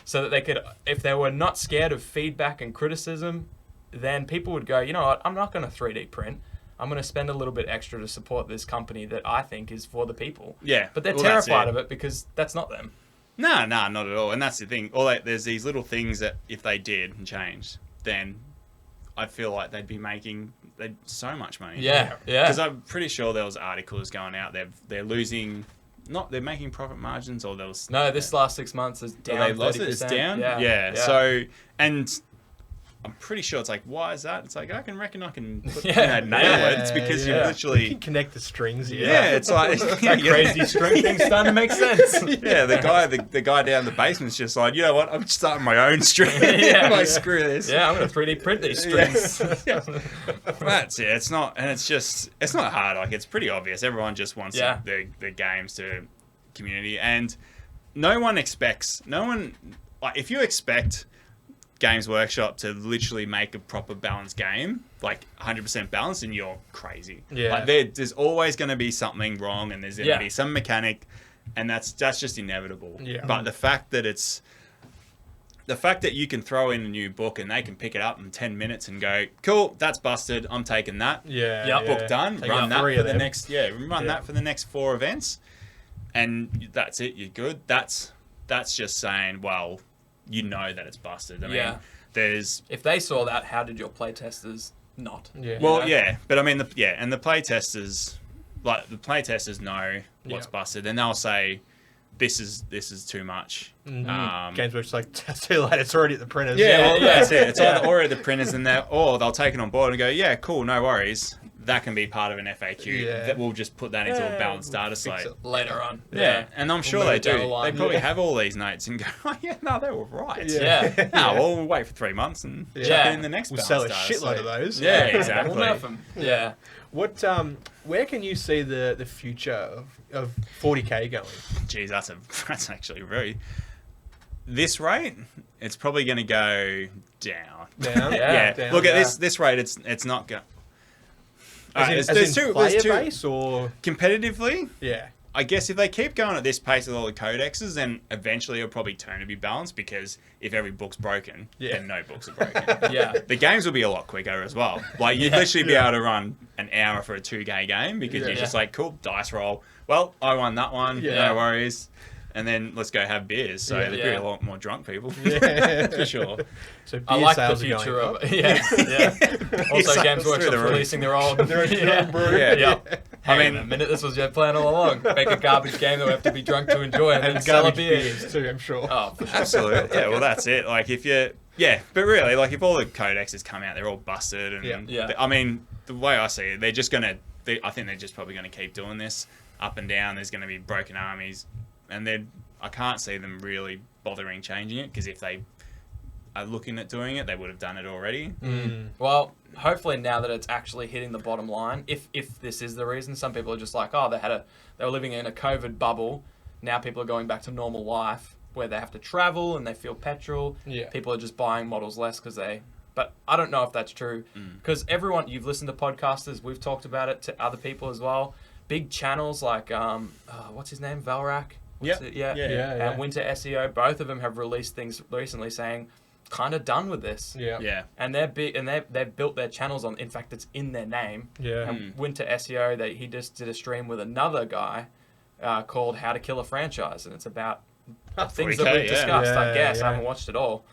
Speaker 3: so that they could, if they were not scared of feedback and criticism, then people would go, you know what, I'm not going to 3D print. I'm going to spend a little bit extra to support this company that I think is for the people.
Speaker 5: Yeah.
Speaker 3: But they're
Speaker 5: Well, that's
Speaker 3: terrified
Speaker 5: it.
Speaker 3: of it because that's not them.
Speaker 5: No, not at all. And that's the thing. There's these little things that if they did and changed, then I feel like they'd be making so much money.
Speaker 3: Yeah, yeah.
Speaker 5: Because I'm pretty sure there was articles going out. They're losing, they're making profit margins, or there was
Speaker 3: No, this last 6 months is down.
Speaker 5: they lost
Speaker 3: 30%.
Speaker 5: it. It's down.
Speaker 3: Yeah.
Speaker 5: So, and I'm pretty sure it's like, why is that? It's like, I can reckon I can put,
Speaker 3: Yeah.
Speaker 5: nail it. It's because you
Speaker 2: You
Speaker 5: literally...
Speaker 2: can connect the strings.
Speaker 5: Yeah, it's like...
Speaker 3: That crazy string thing's starting to make sense.
Speaker 5: Yeah, the guy down the basement's just like, you know what? I'm starting my own string.
Speaker 3: Yeah.
Speaker 5: Like, screw this.
Speaker 3: Yeah, I'm going to 3D print these strings.
Speaker 5: That's it. It's not, and it's not hard. Like, it's pretty obvious. Everyone just wants
Speaker 3: Yeah.
Speaker 5: the games to community, and like, if you expect Games Workshop to literally make a proper balanced game, like 100% balanced, then you're crazy.
Speaker 2: Yeah.
Speaker 5: Like, there's always going to be something wrong, and there's going to be some mechanic, and that's just inevitable.
Speaker 2: Yeah.
Speaker 5: But the fact that you can throw in a new book and they can pick it up in 10 minutes and go, cool, that's busted, I'm taking that.
Speaker 2: Yeah.
Speaker 3: Yep.
Speaker 5: Book done,
Speaker 2: Take
Speaker 5: run
Speaker 2: out
Speaker 5: that
Speaker 2: 3
Speaker 5: for
Speaker 2: of
Speaker 5: the
Speaker 2: them.
Speaker 5: next that for the next 4 events, and that's it, you're good. That's just saying, well, you know that it's busted. I mean, there's...
Speaker 3: If they saw that, how did your playtesters not?
Speaker 2: Yeah.
Speaker 5: Well,
Speaker 3: know?
Speaker 5: yeah, but I mean, the playtesters, like, the playtesters know what's busted, and they'll say, this is too much.
Speaker 2: Games Workshop's like, it's too late. It's already at the printers.
Speaker 5: Yeah, that's it. It's either already the printers in there, or they'll take it on board and go, yeah, cool, no worries. That can be part of an FAQ.
Speaker 2: Yeah.
Speaker 5: That we'll just put that into a balanced data
Speaker 2: fix
Speaker 5: slate.
Speaker 2: it.
Speaker 3: Later on.
Speaker 5: Yeah, and I'm sure
Speaker 3: move
Speaker 5: they
Speaker 3: it down
Speaker 5: do.
Speaker 3: the line.
Speaker 5: They probably have all these notes and go, oh, yeah, no, they were right.
Speaker 3: Yeah.
Speaker 5: No, well, we'll wait for 3 months and chuck it in the next
Speaker 2: We'll
Speaker 5: balanced
Speaker 2: sell a
Speaker 5: data
Speaker 2: shitload
Speaker 5: slate.
Speaker 2: of those.
Speaker 5: Yeah,
Speaker 3: We'll
Speaker 5: exactly.
Speaker 3: nerf them. Yeah.
Speaker 2: What where can you see the future of 40k going?
Speaker 5: Geez, that's actually very... This rate, it's probably going to go down.
Speaker 2: Down?
Speaker 5: Yeah.
Speaker 2: Down,
Speaker 5: Look at
Speaker 2: yeah.
Speaker 5: this rate. It's not going.
Speaker 2: As in player base or
Speaker 5: competitively.
Speaker 2: yeah.
Speaker 5: I guess if they keep going at this pace with all the codexes, then eventually it'll probably turn to be balanced, because if every book's broken, then no books are broken.
Speaker 3: Yeah.
Speaker 5: The games will be a lot quicker as well. Like, you'd literally be able to run an hour for a 2K game, because you're just like, cool, dice roll. Well, I won that one.
Speaker 2: Yeah.
Speaker 5: No worries. And then let's go have beers. So
Speaker 2: Yeah.
Speaker 5: there'd be a lot more drunk people.
Speaker 2: Yeah.
Speaker 5: For sure.
Speaker 2: So beer
Speaker 3: I like the
Speaker 2: sales are
Speaker 3: future
Speaker 2: going
Speaker 3: of
Speaker 2: up.
Speaker 3: it. Yeah. Also,
Speaker 5: Sales
Speaker 3: Games
Speaker 5: through
Speaker 3: Workshop's
Speaker 5: the roof.
Speaker 3: releasing their own.
Speaker 2: own brew.
Speaker 5: Yeah.
Speaker 3: I mean, a minute, this was your plan all along. Make a garbage game that we have to be drunk to enjoy, and then
Speaker 2: And
Speaker 3: sell a
Speaker 2: garbage
Speaker 3: beer.
Speaker 2: beers too, I'm sure.
Speaker 3: Oh, for sure.
Speaker 5: Absolutely. Yeah, well, that's it. Like, if you... Yeah, but really, like, if all the codexes come out, they're all busted. And
Speaker 3: Yeah.
Speaker 5: I mean, the way I see it, they're just going to... I think they're just probably going to keep doing this up and down. There's going to be broken armies. And I can't see them really bothering changing it, because if they are looking at doing it, they would have done it already.
Speaker 3: Well, hopefully now that it's actually hitting the bottom line, if this is the reason, some people are just like, oh, they were living in a COVID bubble. Now people are going back to normal life where they have to travel and they feel petrol.
Speaker 2: Yeah.
Speaker 3: People are just buying models less but I don't know if that's true, because everyone, you've listened to podcasters, we've talked about it to other people as well. Big channels like what's his name, Valrak.
Speaker 5: Yeah.
Speaker 3: And Winter SEO, both of them have released things recently saying, kind of done with this.
Speaker 2: Yeah.
Speaker 5: Yeah.
Speaker 3: And they're big, and they've built their channels on. In fact, it's in their name.
Speaker 2: Yeah.
Speaker 3: And Winter SEO, he just did a stream with another guy called "How to Kill a Franchise," and it's about things that
Speaker 5: 40K,
Speaker 3: we've discussed. I
Speaker 2: Yeah,
Speaker 3: guess
Speaker 2: yeah.
Speaker 3: I haven't watched it all,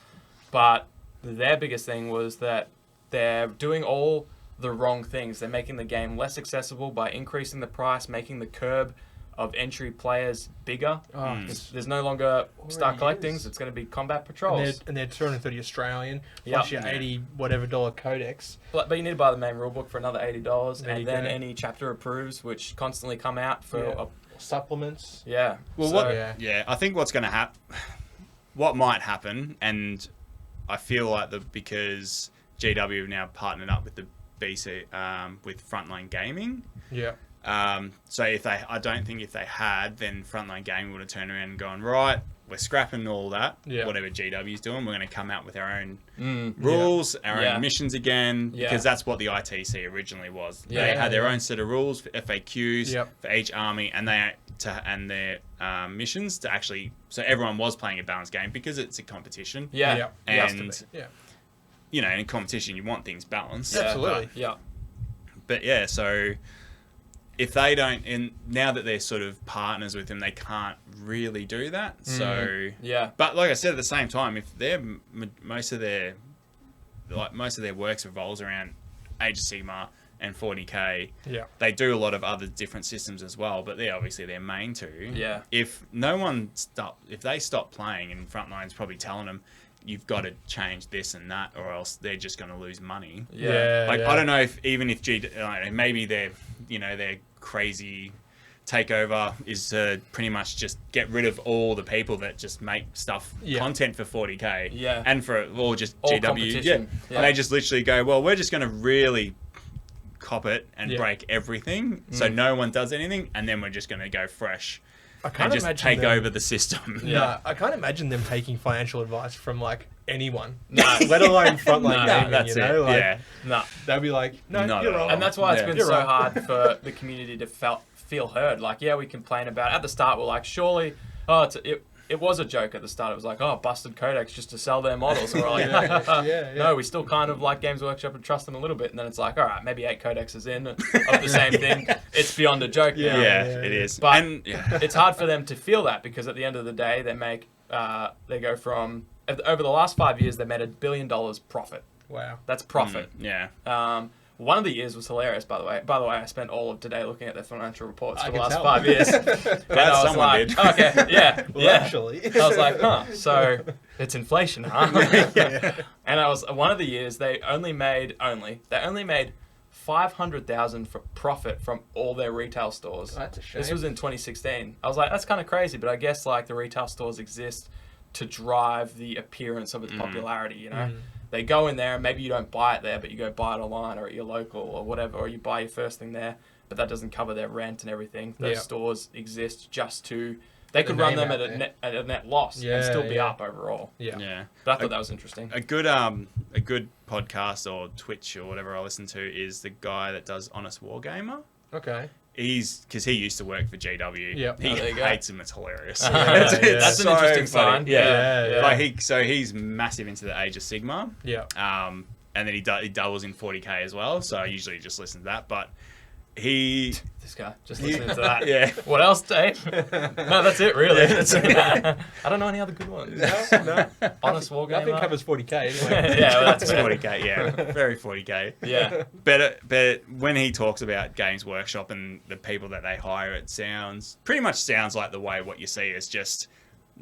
Speaker 3: but their biggest thing was that they're doing all the wrong things. They're making the game less accessible by increasing the price, making the curb of entry players bigger.
Speaker 2: Oh,
Speaker 3: There's no longer Star
Speaker 2: Already
Speaker 3: Collectings.
Speaker 2: is.
Speaker 3: It's going to be combat patrols.
Speaker 2: and they're 230 Australian
Speaker 3: Yep.
Speaker 2: plus your 80 whatever dollar codex.
Speaker 3: But you need to buy the main rulebook for another $80,
Speaker 2: There you
Speaker 3: and then
Speaker 2: go.
Speaker 3: any chapter approves, which constantly come out for
Speaker 2: Supplements.
Speaker 5: Well,
Speaker 2: So,
Speaker 5: yeah, I think what's going to happen, what might happen, and I feel like because GW have now partnered up with the BC, with Frontline Gaming.
Speaker 2: Yeah.
Speaker 5: So I don't think if they had, then Frontline Gaming would have turned around and gone, right, we're scrapping all that, whatever GW's doing, we're going to come out with our own rules, our own missions again, because that's what the ITC originally was. They had their own set of rules for FAQs for each army, and their missions to actually, so everyone was playing a balanced game because it's a competition. And you know, in competition, you want things balanced.
Speaker 2: Absolutely.
Speaker 5: But yeah, so if they don't, and now that they're sort of partners with them, they can't really do that. So but like I said, at the same time, if they're most of their works revolves around Age of Sigmar and 40k, they do a lot of other different systems as well. But they're obviously their main two. If they stop playing, and Frontline's probably telling them, you've got to change this and that, or else they're just going to lose money.
Speaker 3: Yeah.
Speaker 5: Like I don't know if maybe their crazy takeover is to pretty much just get rid of all the people that just make content for 40k.
Speaker 3: Yeah.
Speaker 5: And for just
Speaker 3: All
Speaker 5: GW.
Speaker 3: competition. Yeah.
Speaker 5: And they just literally go, well, we're just going to really cop it and break everything, so no one does anything, and then we're just going to go fresh and just take over the system.
Speaker 2: Yeah, I can't imagine them taking financial advice from like anyone, let alone frontline gaming.
Speaker 5: That's
Speaker 2: you know?
Speaker 5: it.
Speaker 2: Like,
Speaker 5: Yeah.
Speaker 3: No.
Speaker 2: they'll be like, no,
Speaker 5: Not
Speaker 2: you're
Speaker 5: at all.
Speaker 2: wrong.
Speaker 3: And that's why it's been
Speaker 2: You're
Speaker 3: so
Speaker 2: right.
Speaker 3: hard for the community to feel heard. Like, yeah, we complain about it. At the start, we're like, surely, it was a joke at the start. It was like, oh, busted codecs just to sell their models. And we're like,
Speaker 2: Yeah.
Speaker 3: no, we still kind of like Games Workshop and trust them a little bit. And then it's like, all right, maybe 8 codexes in of the same thing. It's beyond a joke now.
Speaker 5: Yeah, it is.
Speaker 3: But
Speaker 5: And
Speaker 3: it's hard for them to feel that, because at the end of the day, they go from, over the last 5 years, they made $1 billion profit.
Speaker 2: Wow.
Speaker 3: That's profit.
Speaker 5: yeah.
Speaker 3: One of the years was hilarious, by the way. By the way, I spent all of today looking at their financial reports for the
Speaker 2: can
Speaker 3: last
Speaker 2: tell.
Speaker 3: 5 years.
Speaker 5: Glad
Speaker 3: I was
Speaker 5: someone
Speaker 3: like,
Speaker 5: did.
Speaker 3: okay, yeah,
Speaker 2: Well,
Speaker 3: yeah.
Speaker 2: actually.
Speaker 3: I was like, so it's inflation, huh? And one of the years they only made $500,000 for profit from all their retail stores.
Speaker 2: That's a shame.
Speaker 3: This was in 2016. I was like, that's kind of crazy, but I guess like the retail stores exist to drive the appearance of its popularity, you know? They go in there and maybe you don't buy it there, but you go buy it online or at your local or whatever, or you buy your first thing there, but that doesn't cover their rent and everything. Those stores exist just to, they could run them at a net loss and still be up overall.
Speaker 5: Yeah.
Speaker 3: But I thought that was interesting.
Speaker 5: A good podcast or Twitch or whatever I listen to is the guy that does Honest Wargamer.
Speaker 2: Okay.
Speaker 5: Because he used to work for GW.
Speaker 2: Yep.
Speaker 5: He
Speaker 3: Oh, there you go.
Speaker 5: hates him. It's hilarious.
Speaker 3: That's an
Speaker 5: so
Speaker 3: interesting
Speaker 5: funny.
Speaker 3: sign.
Speaker 5: Yeah.
Speaker 2: Yeah.
Speaker 5: Like he's massive into the Age of Sigma.
Speaker 2: Yeah.
Speaker 5: And then he doubles in 40k as well. So I usually just listen to that. But this
Speaker 3: guy, just listening to that.
Speaker 5: Yeah.
Speaker 3: What else, Dave? No, that's it, really. I don't know any other good ones.
Speaker 2: No.
Speaker 3: Honest Wargamer.
Speaker 2: Nothing covers 40k anyway.
Speaker 3: Yeah, well, that's
Speaker 5: It's
Speaker 3: fair.
Speaker 5: 40k, yeah, very 40k.
Speaker 3: Yeah.
Speaker 5: But when he talks about Games Workshop and the people that they hire, it pretty much sounds like the way what you see is just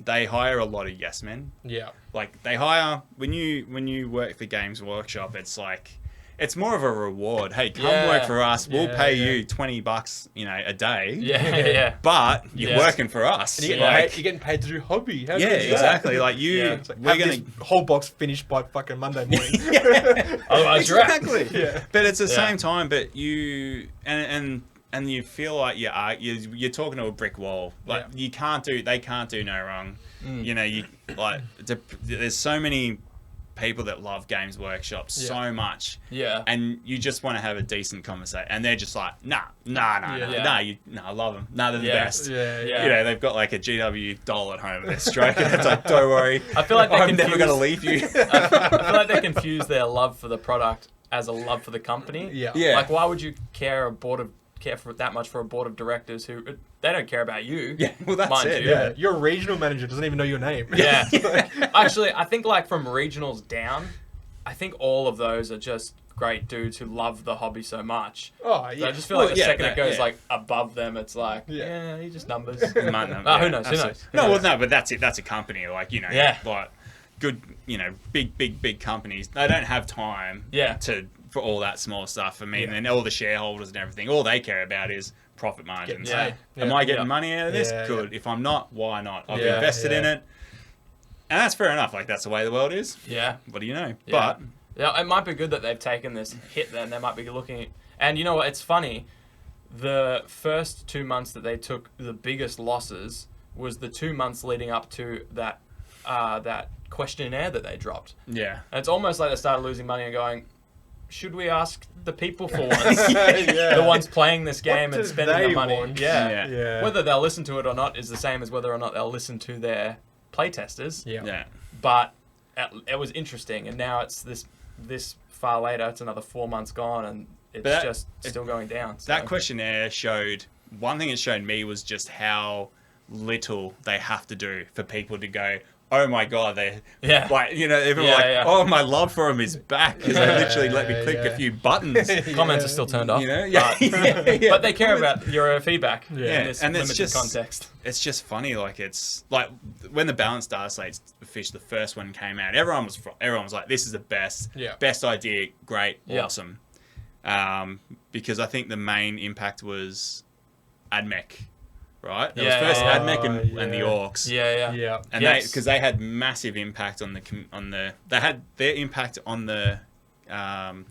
Speaker 5: they hire a lot of yes men.
Speaker 2: Yeah.
Speaker 5: Like they hire when you work for Games Workshop, it's like it's more of a reward. Hey, come work for us. We'll pay you $20, a day.
Speaker 3: Yeah.
Speaker 5: But you're working for us.
Speaker 2: And you're getting paid to do hobby. How
Speaker 5: Yeah,
Speaker 2: good is that?
Speaker 5: exactly. Like you,
Speaker 2: It's like,
Speaker 5: we're
Speaker 2: have
Speaker 5: gonna.
Speaker 2: this whole box finished by fucking Monday morning.
Speaker 3: Otherwise, you're out.
Speaker 5: Exactly.
Speaker 2: Yeah.
Speaker 5: But it's the same time. But you and you feel like you're talking to a brick wall. Like they can't do no wrong. There's so many people that love Games Workshop so much.
Speaker 3: Yeah.
Speaker 5: And you just want to have a decent conversation, and they're just like, nah, I love them. Nah, they're the best.
Speaker 3: Yeah.
Speaker 5: They've got like a GW doll at home and they're stroking it. It's like, don't worry.
Speaker 3: I feel like
Speaker 5: I'm never going to leave you.
Speaker 3: I feel like they confuse their love for the product as a love for the company.
Speaker 2: Yeah.
Speaker 3: Like, why would you care for that much for a board of directors who they don't care about you?
Speaker 5: Yeah, well, that's
Speaker 3: mind
Speaker 5: it.
Speaker 3: you.
Speaker 2: Yeah. Your regional manager doesn't even know your name.
Speaker 3: Yeah. Actually, I think like from regionals down, I think all of those are just great dudes who love the hobby so much.
Speaker 2: Oh,
Speaker 3: So
Speaker 2: yeah.
Speaker 3: I just feel like the second it goes
Speaker 5: yeah.
Speaker 3: like above them, it's like,
Speaker 2: Yeah.
Speaker 3: he just numbers.
Speaker 5: Who
Speaker 3: Who knows?
Speaker 5: No, but that's it. That's a company, like
Speaker 3: Yeah.
Speaker 5: like good, big companies. They don't have time, for all that small stuff. I mean, and all the shareholders and everything. All they care about is profit margins.
Speaker 3: Yeah.
Speaker 5: Am I getting
Speaker 3: Yeah.
Speaker 5: money out of this?
Speaker 2: Yeah,
Speaker 5: Good. If I'm not, why not? I've
Speaker 2: Yeah,
Speaker 5: invested in
Speaker 2: yeah.
Speaker 5: it, and that's fair enough. Like that's the way the world is.
Speaker 3: Yeah.
Speaker 5: What do you know?
Speaker 3: Yeah.
Speaker 5: But
Speaker 3: Yeah, it might be good that they've taken this hit then. They might be looking at... And you know what? It's funny. The first 2 months that they took the biggest losses was the 2 months leading up to that questionnaire that they dropped.
Speaker 5: yeah.
Speaker 3: And it's almost like they started losing money and going, should we ask the people for once?
Speaker 2: Yeah.
Speaker 3: The ones playing this game
Speaker 2: What
Speaker 3: and
Speaker 2: do
Speaker 3: spending
Speaker 2: they
Speaker 3: the money.
Speaker 2: want?
Speaker 3: Yeah.
Speaker 2: Yeah.
Speaker 3: Whether they'll listen to it or not is the same as whether or not they'll listen to their playtesters.
Speaker 2: Yeah.
Speaker 5: Yeah.
Speaker 3: But it was interesting, and now it's this far later. It's another 4 months gone, and it's still going down. So.
Speaker 5: That questionnaire showed one thing. It showed me was just how little they have to do for people to go, oh my god, they like everyone oh, my love for them is back because they literally let me click a few buttons.
Speaker 3: Comments are still turned off.
Speaker 5: But
Speaker 3: they care about your feedback in this
Speaker 5: and it's
Speaker 3: limited
Speaker 5: just
Speaker 3: context.
Speaker 5: It's just funny, like it's like when the balanced data slates fish the first one came out, everyone was like, this is the best idea, great, awesome. Because I think the main impact was AdMech. Right, there was first AdMech and the Orcs. And because they had massive impact on they had their impact on the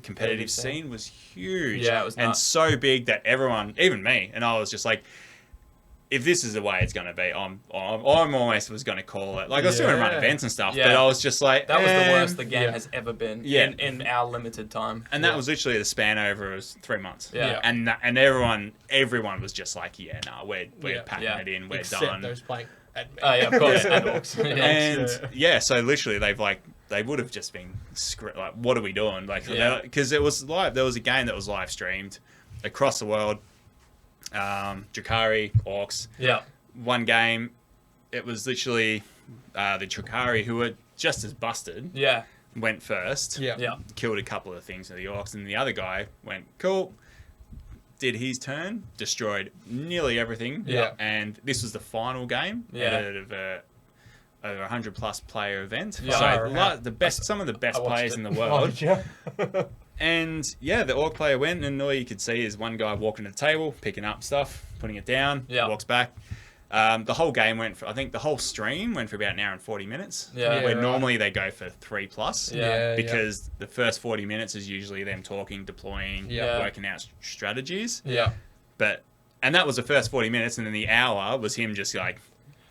Speaker 5: competitive scene was huge.
Speaker 3: Yeah, it was
Speaker 5: and
Speaker 3: nuts.
Speaker 5: so big that everyone, even me, and I was just like, if this is the way it's going to be, I'm almost was going to call it. Like I was doing run events and stuff, but I was just like,
Speaker 3: that was the worst the game has ever been in our limited time.
Speaker 5: And that was literally the span over 3 months. And everyone was just like, we're packing it in, we're
Speaker 2: Except
Speaker 5: done.
Speaker 2: those playing
Speaker 3: of course, and Orcs.
Speaker 5: And so literally they would have just been like, what are we doing? Like, because it was live. There was a game that was live streamed across the world. Drakari, Orcs. One game, it was literally the Drakari who were just as busted. Went first. Killed a couple of things of the Orcs, and the other guy went cool. Did his turn, destroyed nearly everything. And this was the final game of a 100+ player event. So some of the best players in the world. And the Orc player went, and all you could see is one guy walking to the table, picking up stuff, putting it down, walks back. The whole game I think the whole stream went for about an hour and 40 minutes. Where normally they go for 3+. Because the first 40 minutes is usually them talking, deploying, working out strategies. And that was the first 40 minutes, and then the hour was him just like.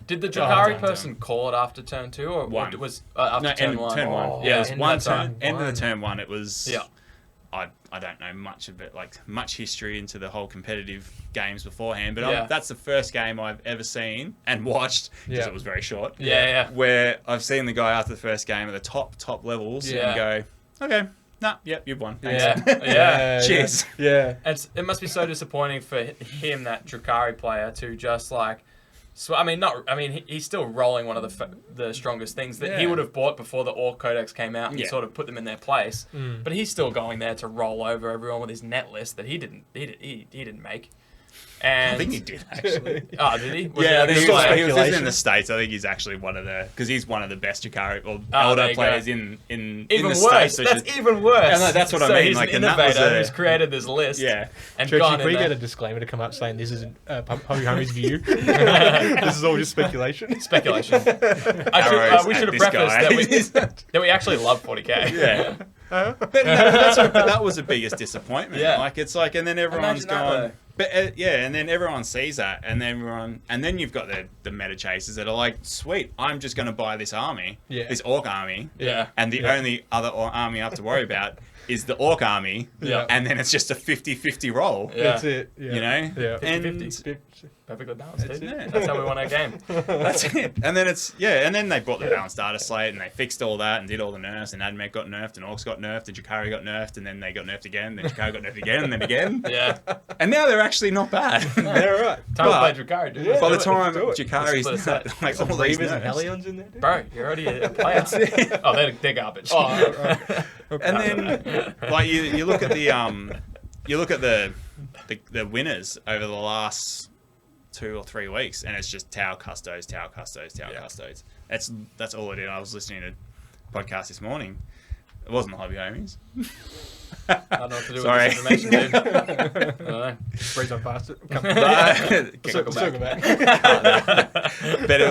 Speaker 3: Did the Drakari person call it after turn 2, or was after turn 1?
Speaker 5: Turn 1.
Speaker 3: Oh,
Speaker 5: it was one turn. End of the turn 1. It was. I don't know much of it, like much history into the whole competitive games beforehand, but that's the first game I've ever seen and watched because it was very short. Where I've seen the guy after the first game at the top levels and go, okay, you've won. Thanks. Cheers.
Speaker 3: And it must be so disappointing for him, that Drakari player, to just like. So he's still rolling one of the strongest things that he would have bought before the Orc Codex came out and sort of put them in their place. But he's still going there to roll over everyone with his net list that he didn't make. And
Speaker 5: I think he did actually.
Speaker 3: Oh, did he?
Speaker 5: I think he was in the States. I think he's actually because he's one of the best Drakari or Elder players in
Speaker 3: even
Speaker 5: the
Speaker 3: worse.
Speaker 5: States.
Speaker 3: That's even worse.
Speaker 5: No, that's what I mean.
Speaker 3: He's
Speaker 5: like,
Speaker 3: an innovator who's created this list. And
Speaker 2: Churchy,
Speaker 3: gone
Speaker 2: can we
Speaker 3: in
Speaker 2: get
Speaker 3: there.
Speaker 2: a disclaimer to come up saying this isn't Public Homie's view? This is all just speculation.
Speaker 3: Speculation. We should have prefaced that we actually love 40k.
Speaker 5: But that was the biggest disappointment. Like it's like, and then everyone's gone. But and then everyone sees that, and then you've got the meta chasers that are like, sweet, I'm just going to buy this army, this Orc army, and the only other army I have to worry about is the Orc army, and then it's just a 50-50 roll.
Speaker 2: That's it.
Speaker 5: You know,
Speaker 3: 50-50. Perfectly balanced, dude. That's how we won our game.
Speaker 5: That's it. And then and then they brought the balanced data slate and they fixed all that and did all the nerfs, and AdMech got nerfed, and Orcs got nerfed, and Drakari got nerfed, and then they got nerfed again, and then Drakari got nerfed again, and then again. And now they're actually not bad.
Speaker 2: They're right.
Speaker 3: Time to play Drakari, dude.
Speaker 5: By the time Drakari's like all these
Speaker 2: Reavers and
Speaker 5: nerfs.
Speaker 2: Hellions in there, dude?
Speaker 3: Bro, you're already a player. Oh, they're garbage.
Speaker 5: And then like you look at the winners over the last 2 or 3 weeks, and it's just Tau Custos. That's all it is. I was listening to a podcast this morning. It wasn't the Hobby Homies.
Speaker 3: I don't know what to do with this information, dude. I don't know.
Speaker 2: Breeze on past it.
Speaker 3: Circle back.
Speaker 5: But it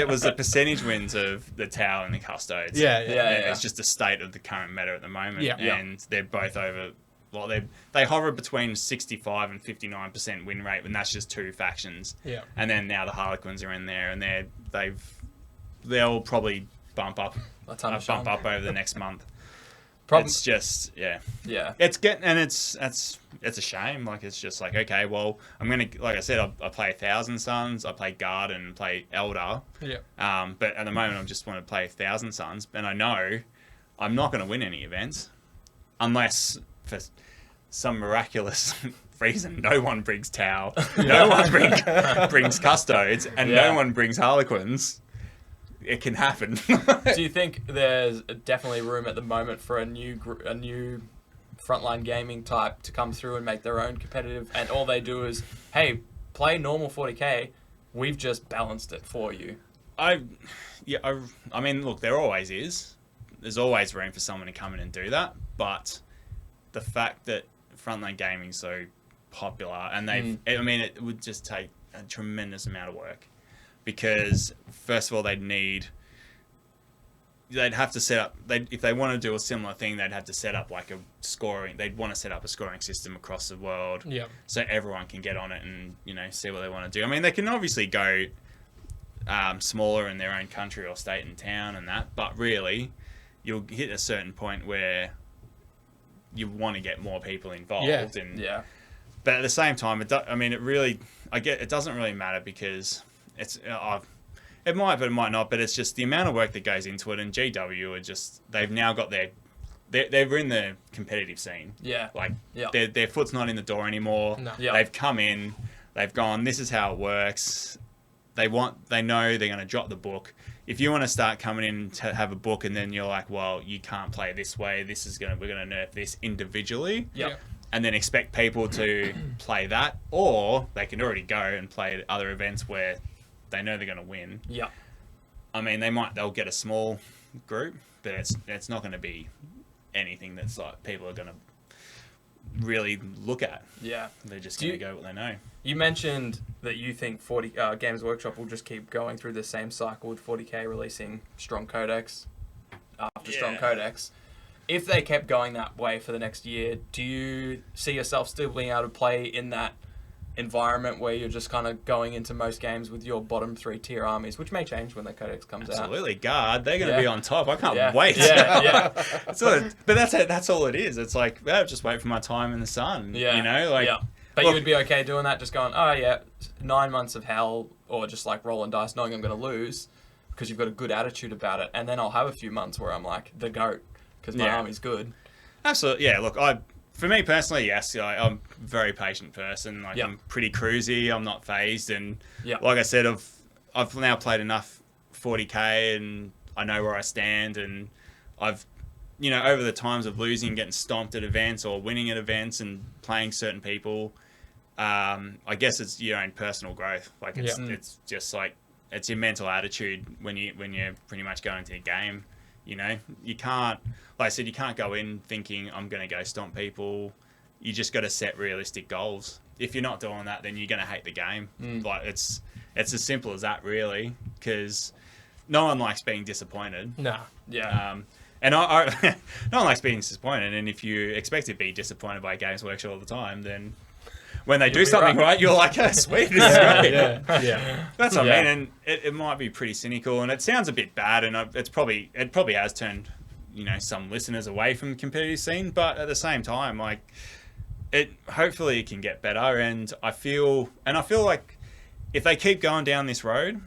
Speaker 5: was the percentage wins of the Tau and the Custodes.
Speaker 2: Yeah.
Speaker 5: It's just the state of the current meta at the moment. And they're both over. Well, they hover between 65 and 59% win rate, and that's just 2 factions. And then now the Harlequins are in there, and they'll probably bump up over the next month. It's just it's getting, and it's a shame. Like it's just like, okay, well, I'm gonna, like I said, I play 1,000 Suns, I play Guard and play Elder. But at the moment, I just want to play 1,000 Suns, and I know I'm not going to win any events unless for some miraculous reason no one brings Tau, no one brings Custodes, and no one brings Harlequins. it can happen.
Speaker 3: Do you think there's definitely room at the moment for a new frontline gaming type to come through and make their own competitive, and all they do is, hey, play normal 40k, we've just balanced it for you?
Speaker 5: I mean, look, there always is. There's always room for someone to come in and do that, but the fact that frontline gaming is so popular, and I mean, it would just take a tremendous amount of work, because first of all, they'd have to set up, if they want to do a similar thing, they'd have to set up like they'd want to set up a scoring system across the world, so everyone can get on it and, you know, see what they want to do. I mean, they can obviously go smaller in their own country or state and town and that, but really you'll hit a certain point where you want to get more people involved. But at the same time, it doesn't really matter, because it might, but it might not. But it's just the amount of work that goes into it. And GW are just, they've now got they're in the competitive scene. Their foot's not in the door anymore. They've come in, they've gone, this is how it works. They know they're going to drop the book. If you want to start coming in to have a book, and then you're like, well, you can't play this way, we're going to nerf this individually, and then expect people to play that, or they can already go and play at other events where they know they're going to win. I mean, they'll get a small group, but it's not going to be anything that's like people are going to really look at. They're just going to go what they know.
Speaker 3: You mentioned that you think Games Workshop will just keep going through the same cycle with 40k releasing strong codex after strong codex. If they kept going that way for the next year, do you see yourself still being able to play in that environment where you're just kind of going into most games with your bottom 3 tier armies, which may change when the codex comes out?
Speaker 5: Absolutely, guard. They're going to be on top. I can't wait. But that's all it is. It's like, just wait for my time in the sun. You know,
Speaker 3: But you would be okay doing that, just going, 9 months of hell, or just like rolling dice, knowing I'm going to lose, because you've got a good attitude about it, and then I'll have a few months where I'm like the GOAT because my army's good. Absolutely,
Speaker 5: Look, for me personally, yes, I'm a very patient person. Like I'm pretty cruisy. I'm not phased, and like I said, I've now played enough 40k, and I know where I stand, and I've, you know, over the times of losing, getting stomped at events, or winning at events, and playing certain people. I guess it's your own personal growth. Like it's just like, it's your mental attitude when you're pretty much going into a game. You know, you can't, like I said, you can't go in thinking I'm going to go stomp people. You just got to set realistic goals. If you're not doing that, then you're going to hate the game. Like it's as simple as that, really, because no one likes being disappointed.
Speaker 2: No.
Speaker 5: And I no one likes being disappointed. And if you expect to be disappointed by Games Workshop all the time, then when they do something right, you're like, oh, sweet, this is great. That's what I mean. And it might be pretty cynical, and it sounds a bit bad, and it probably has turned, you know, some listeners away from the competitive scene. But at the same time, like, hopefully it can get better. And I feel like if they keep going down this road,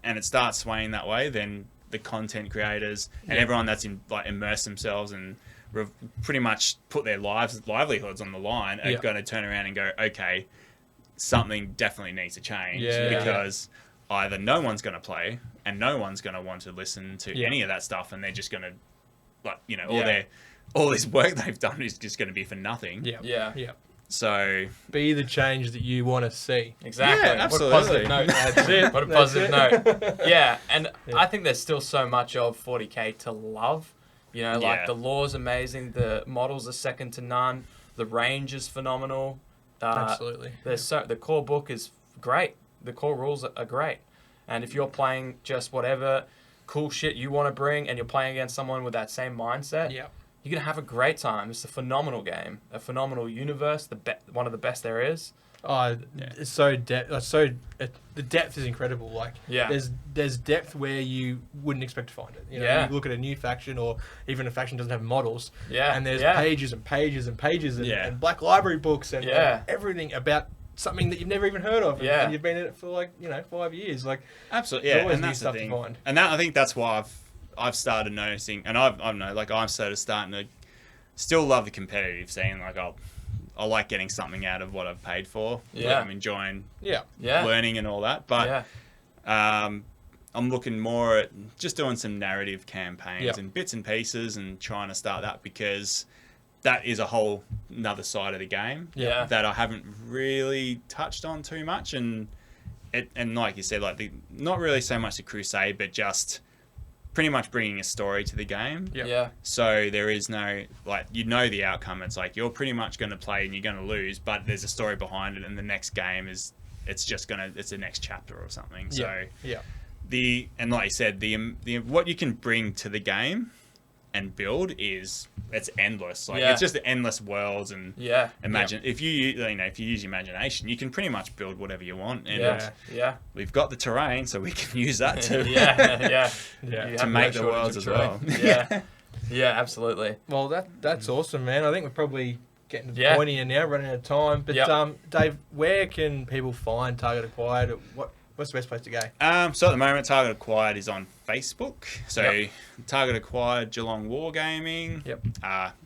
Speaker 5: and it starts swaying that way, then the content creators and everyone that's immersed themselves and pretty much put their livelihoods on the line are going to turn around and go, okay, something definitely needs to change, because either no one's going to play and no one's going to want to listen to any of that stuff, and they're just going to, like, you know, all this work they've done is just going to be for nothing. So
Speaker 2: be the change that you want to see.
Speaker 3: Exactly.
Speaker 5: Absolutely.
Speaker 3: What a positive note. That's it. What a positive note. And I think there's still so much of 40k to love. You know, like the lore's amazing, the models are second to none, the range is phenomenal.
Speaker 2: Absolutely.
Speaker 3: The core book is great. The core rules are great. And if you're playing just whatever cool shit you want to bring, and you're playing against someone with that same mindset, you're going to have a great time. It's a phenomenal game, a phenomenal universe, one of the best there is.
Speaker 2: It's so the depth is incredible. Like, there's depth where you wouldn't expect to find it. You know, you look at a new faction, or even a faction doesn't have models, and there's pages and pages and pages and black library books and everything about something that you've never even heard of, and you've been in it for, like, you know, 5 years. Like,
Speaker 5: absolutely,
Speaker 2: always
Speaker 5: and
Speaker 2: new
Speaker 5: that's
Speaker 2: stuff
Speaker 5: the thing.
Speaker 2: to find.
Speaker 5: And I think that's why I've started noticing, and I'm sort of starting to still love the competitive scene. Like, I like getting something out of what I've paid for. I'm enjoying learning and all that. But I I'm looking more at just doing some narrative campaigns
Speaker 2: Yep.
Speaker 5: and bits and pieces and trying to start that, because that is a whole another side of the game
Speaker 3: Yeah.
Speaker 5: that I haven't really touched on too much. And like you said, like not really so much the crusade, but just pretty much bringing a story to the game.
Speaker 2: Yep.
Speaker 3: Yeah.
Speaker 5: So there is no, like, you know the outcome. It's like you're pretty much going to play and you're going to lose, but there's a story behind it, and the next game is it's the next chapter or something. So
Speaker 2: Yeah.
Speaker 5: and like you said, the what you can bring to the game and build it's endless. Like,
Speaker 3: Yeah.
Speaker 5: it's just endless worlds, and
Speaker 3: Yeah.
Speaker 5: imagine if you use your imagination, you can pretty much build whatever you want. And
Speaker 3: Yeah. Yeah.
Speaker 5: we've got the terrain, so we can use that to
Speaker 3: Yeah. Yeah.
Speaker 2: Yeah.
Speaker 3: You
Speaker 5: to
Speaker 3: have
Speaker 5: make
Speaker 3: no
Speaker 5: the worlds
Speaker 3: shortage
Speaker 5: as
Speaker 3: of
Speaker 5: well.
Speaker 3: terrain. Yeah. Yeah, absolutely.
Speaker 2: Well, that's awesome, man. I think we're probably getting to the
Speaker 3: Yeah.
Speaker 2: point here now, running out of time. But
Speaker 3: Yep.
Speaker 2: Dave, where can people find Target Acquired? What's the best place to go?
Speaker 5: So at the moment, Target Acquired is on Facebook. So
Speaker 3: Yep.
Speaker 5: Target Acquired Geelong Wargaming.
Speaker 2: Yep.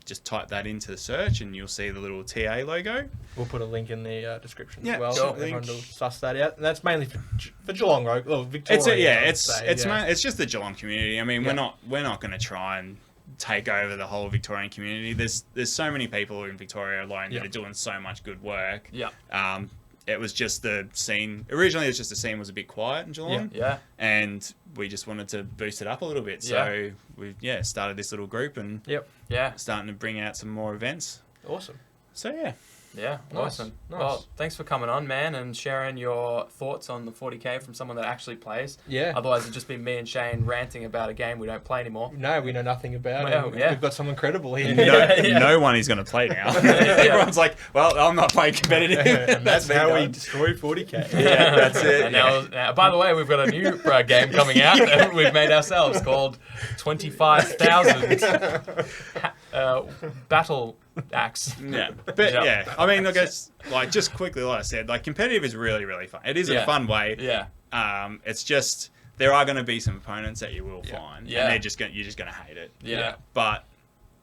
Speaker 5: Just type that into the search and you'll see the little TA logo.
Speaker 2: We'll put a link in the description
Speaker 5: Yeah,
Speaker 2: as well,
Speaker 5: sure.
Speaker 2: so everyone will suss that out. And that's mainly for Geelong, right? Well, Victoria.
Speaker 5: It's just the Geelong community. I mean,
Speaker 2: Yeah.
Speaker 5: we're not going to try and take over the whole Victorian community. There's so many people in Victoria alone
Speaker 2: Yeah.
Speaker 5: that are doing so much good work.
Speaker 3: Yeah.
Speaker 5: It was just the scene. Originally, it was just the scene was a bit quiet in Geelong.
Speaker 3: Yeah.
Speaker 5: And we just wanted to boost it up a little bit. So we started this little group and
Speaker 2: Yep.
Speaker 3: Yeah.
Speaker 5: starting to bring out some more events.
Speaker 2: Awesome.
Speaker 5: So yeah.
Speaker 3: Yeah,
Speaker 2: Nice,
Speaker 3: awesome.
Speaker 2: nice.
Speaker 3: Well, thanks for coming on, man, and sharing your thoughts on the 40k from someone that actually plays.
Speaker 2: Yeah.
Speaker 3: Otherwise, it'd just be me and Shane ranting about a game we don't play anymore.
Speaker 2: No, we know nothing about
Speaker 3: Well,
Speaker 2: it.
Speaker 3: yeah.
Speaker 2: We've got someone credible here.
Speaker 5: No one is going to play now. Everyone's like, well, I'm not playing competitive.
Speaker 2: And that's
Speaker 5: been
Speaker 2: how we
Speaker 5: done.
Speaker 2: destroy 40k.
Speaker 5: Yeah, that's it.
Speaker 3: And now, by the way, we've got a new game coming out that we've made ourselves called 25,000 Battle Axe.
Speaker 5: Yeah, but
Speaker 3: Yeah.
Speaker 5: yeah, I mean, I guess like just quickly, like I said, like competitive is really, really fun. It is
Speaker 3: Yeah.
Speaker 5: a fun way.
Speaker 3: Yeah.
Speaker 5: It's just there are going to be some opponents that you will
Speaker 2: Yeah.
Speaker 5: find,
Speaker 3: Yeah.
Speaker 5: and you're just going to hate it.
Speaker 3: Yeah.
Speaker 5: But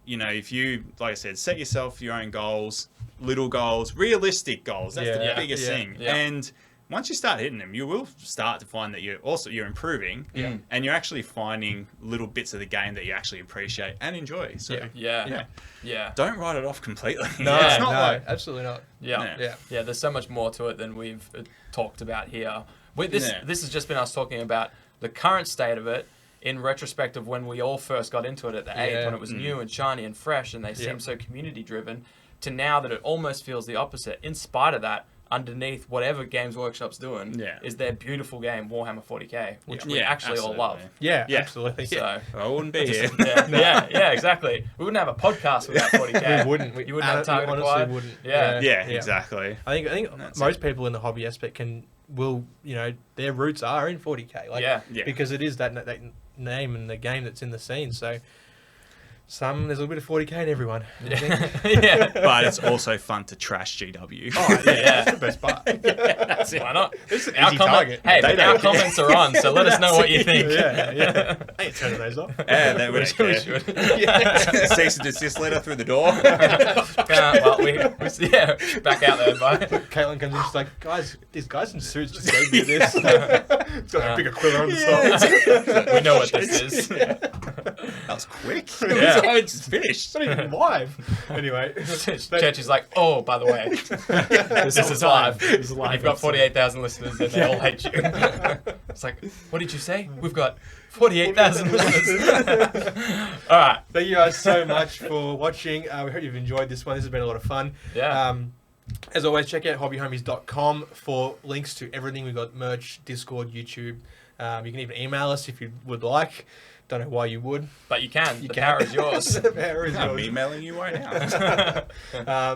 Speaker 5: you know, if you, like I said, set yourself your own goals, little goals, realistic goals. That's the
Speaker 2: Yeah.
Speaker 5: biggest
Speaker 2: Yeah.
Speaker 5: thing.
Speaker 3: Yeah.
Speaker 5: And once you start hitting them, you will start to find that you're improving, and you're actually finding little bits of the game that you actually appreciate and enjoy. So
Speaker 2: Yeah.
Speaker 3: Yeah.
Speaker 5: Yeah.
Speaker 3: Yeah.
Speaker 5: don't write it off completely.
Speaker 2: No,
Speaker 5: it's not
Speaker 2: no,
Speaker 5: like
Speaker 2: absolutely not.
Speaker 3: Yeah.
Speaker 2: Yeah.
Speaker 3: Yeah, there's so much more to it than we've talked about here. This has just been us talking about the current state of it in retrospect of when we all first got into it at the age
Speaker 2: Yeah.
Speaker 3: when it was new and shiny and fresh and they seemed so community driven, to now that it almost feels the opposite. In spite of that, underneath whatever Games Workshop's doing is their beautiful game Warhammer 40k, which we actually all love.
Speaker 2: Yeah,
Speaker 5: Yeah.
Speaker 2: absolutely.
Speaker 3: So
Speaker 5: I wouldn't be here.
Speaker 3: yeah, exactly. We wouldn't have a podcast without 40k.
Speaker 2: We wouldn't.
Speaker 3: You wouldn't have Target
Speaker 2: honestly
Speaker 3: Acquired.
Speaker 2: wouldn't.
Speaker 3: Yeah.
Speaker 5: Yeah, exactly.
Speaker 2: I think
Speaker 5: That's
Speaker 2: most people in the hobby aspect will their roots are in 40k. Like,
Speaker 3: Yeah.
Speaker 2: because it is that name and the game that's in the scene. So there's a little bit of 40k in everyone.
Speaker 3: Yeah.
Speaker 5: But it's also fun to trash GW.
Speaker 2: Oh, yeah,
Speaker 3: Yeah.
Speaker 2: that's the best part.
Speaker 5: That's it.
Speaker 3: Why not?
Speaker 2: It's an
Speaker 3: Our
Speaker 2: easy
Speaker 3: comment-
Speaker 2: target.
Speaker 3: Hey,
Speaker 5: They
Speaker 3: but our
Speaker 5: don't.
Speaker 3: comments are on, so let us know what you think.
Speaker 2: Yeah. I ain't turning those off.
Speaker 5: Yeah, they would
Speaker 3: We
Speaker 5: care.
Speaker 3: should.
Speaker 5: Cease and desist letter through the door.
Speaker 3: Well, we back out there, bye.
Speaker 2: Caitlin comes in, she's like, guys, these guys in suits just gave me this. It's got a bigger quiver on the side.
Speaker 3: We know what this is.
Speaker 5: That was quick.
Speaker 3: Yeah.
Speaker 5: It's finished.
Speaker 2: It's not even live. Anyway.
Speaker 3: Churchy's like, oh, by the way, this is live.
Speaker 2: This is live.
Speaker 3: You've got 48,000 listeners and they all hate you. It's like, what did you say? We've got 48,000 listeners. All right.
Speaker 2: Thank you guys so much for watching. We hope you've enjoyed this one. This has been a lot of fun.
Speaker 3: Yeah.
Speaker 2: As always, check out hobbyhomies.com for links to everything. We've got merch, Discord, YouTube. You can even email us if you would like. Don't know why you would.
Speaker 3: But you can. The
Speaker 2: can.
Speaker 3: power is yours.
Speaker 2: The power is
Speaker 5: I'm
Speaker 2: yours.
Speaker 5: emailing you right now.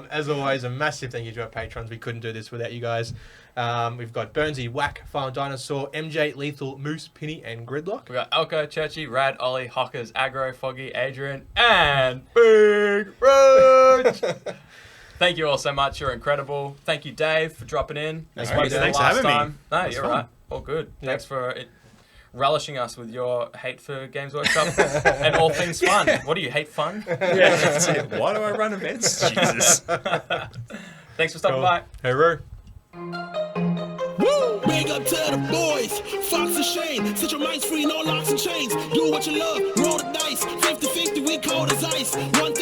Speaker 2: As always, a massive thank you to our patrons. We couldn't do this without you guys. We've got Burnsy, Whack, Final Dinosaur, MJ, Lethal, Moose, Penny, and Gridlock.
Speaker 3: We got Elko, Churchy, Rad, Ollie, Hockers, Aggro, Foggy, Adrian, and Big Roach. Thank you all so much. You're incredible. Thank you, Dave, for dropping in.
Speaker 2: Thanks,
Speaker 3: Spoke
Speaker 2: mate.
Speaker 3: to you
Speaker 5: Thanks for
Speaker 3: last
Speaker 5: having me.
Speaker 3: time. No,
Speaker 5: That's
Speaker 3: you're
Speaker 5: fun.
Speaker 3: right. All good.
Speaker 2: Yep.
Speaker 3: Thanks for relishing us with your hate for Games Workshop and all things fun. What do you hate fun?
Speaker 5: Yeah, that's it. Why do I run events? Jesus.
Speaker 3: Thanks for stopping
Speaker 2: Cool.
Speaker 3: by.
Speaker 2: Hooroo.
Speaker 1: Woo! Big up to the boys, Fox and Shane. Set your minds free, no locks and chains. Do what you love, roll the dice. 50-50, we cold as ice. One thing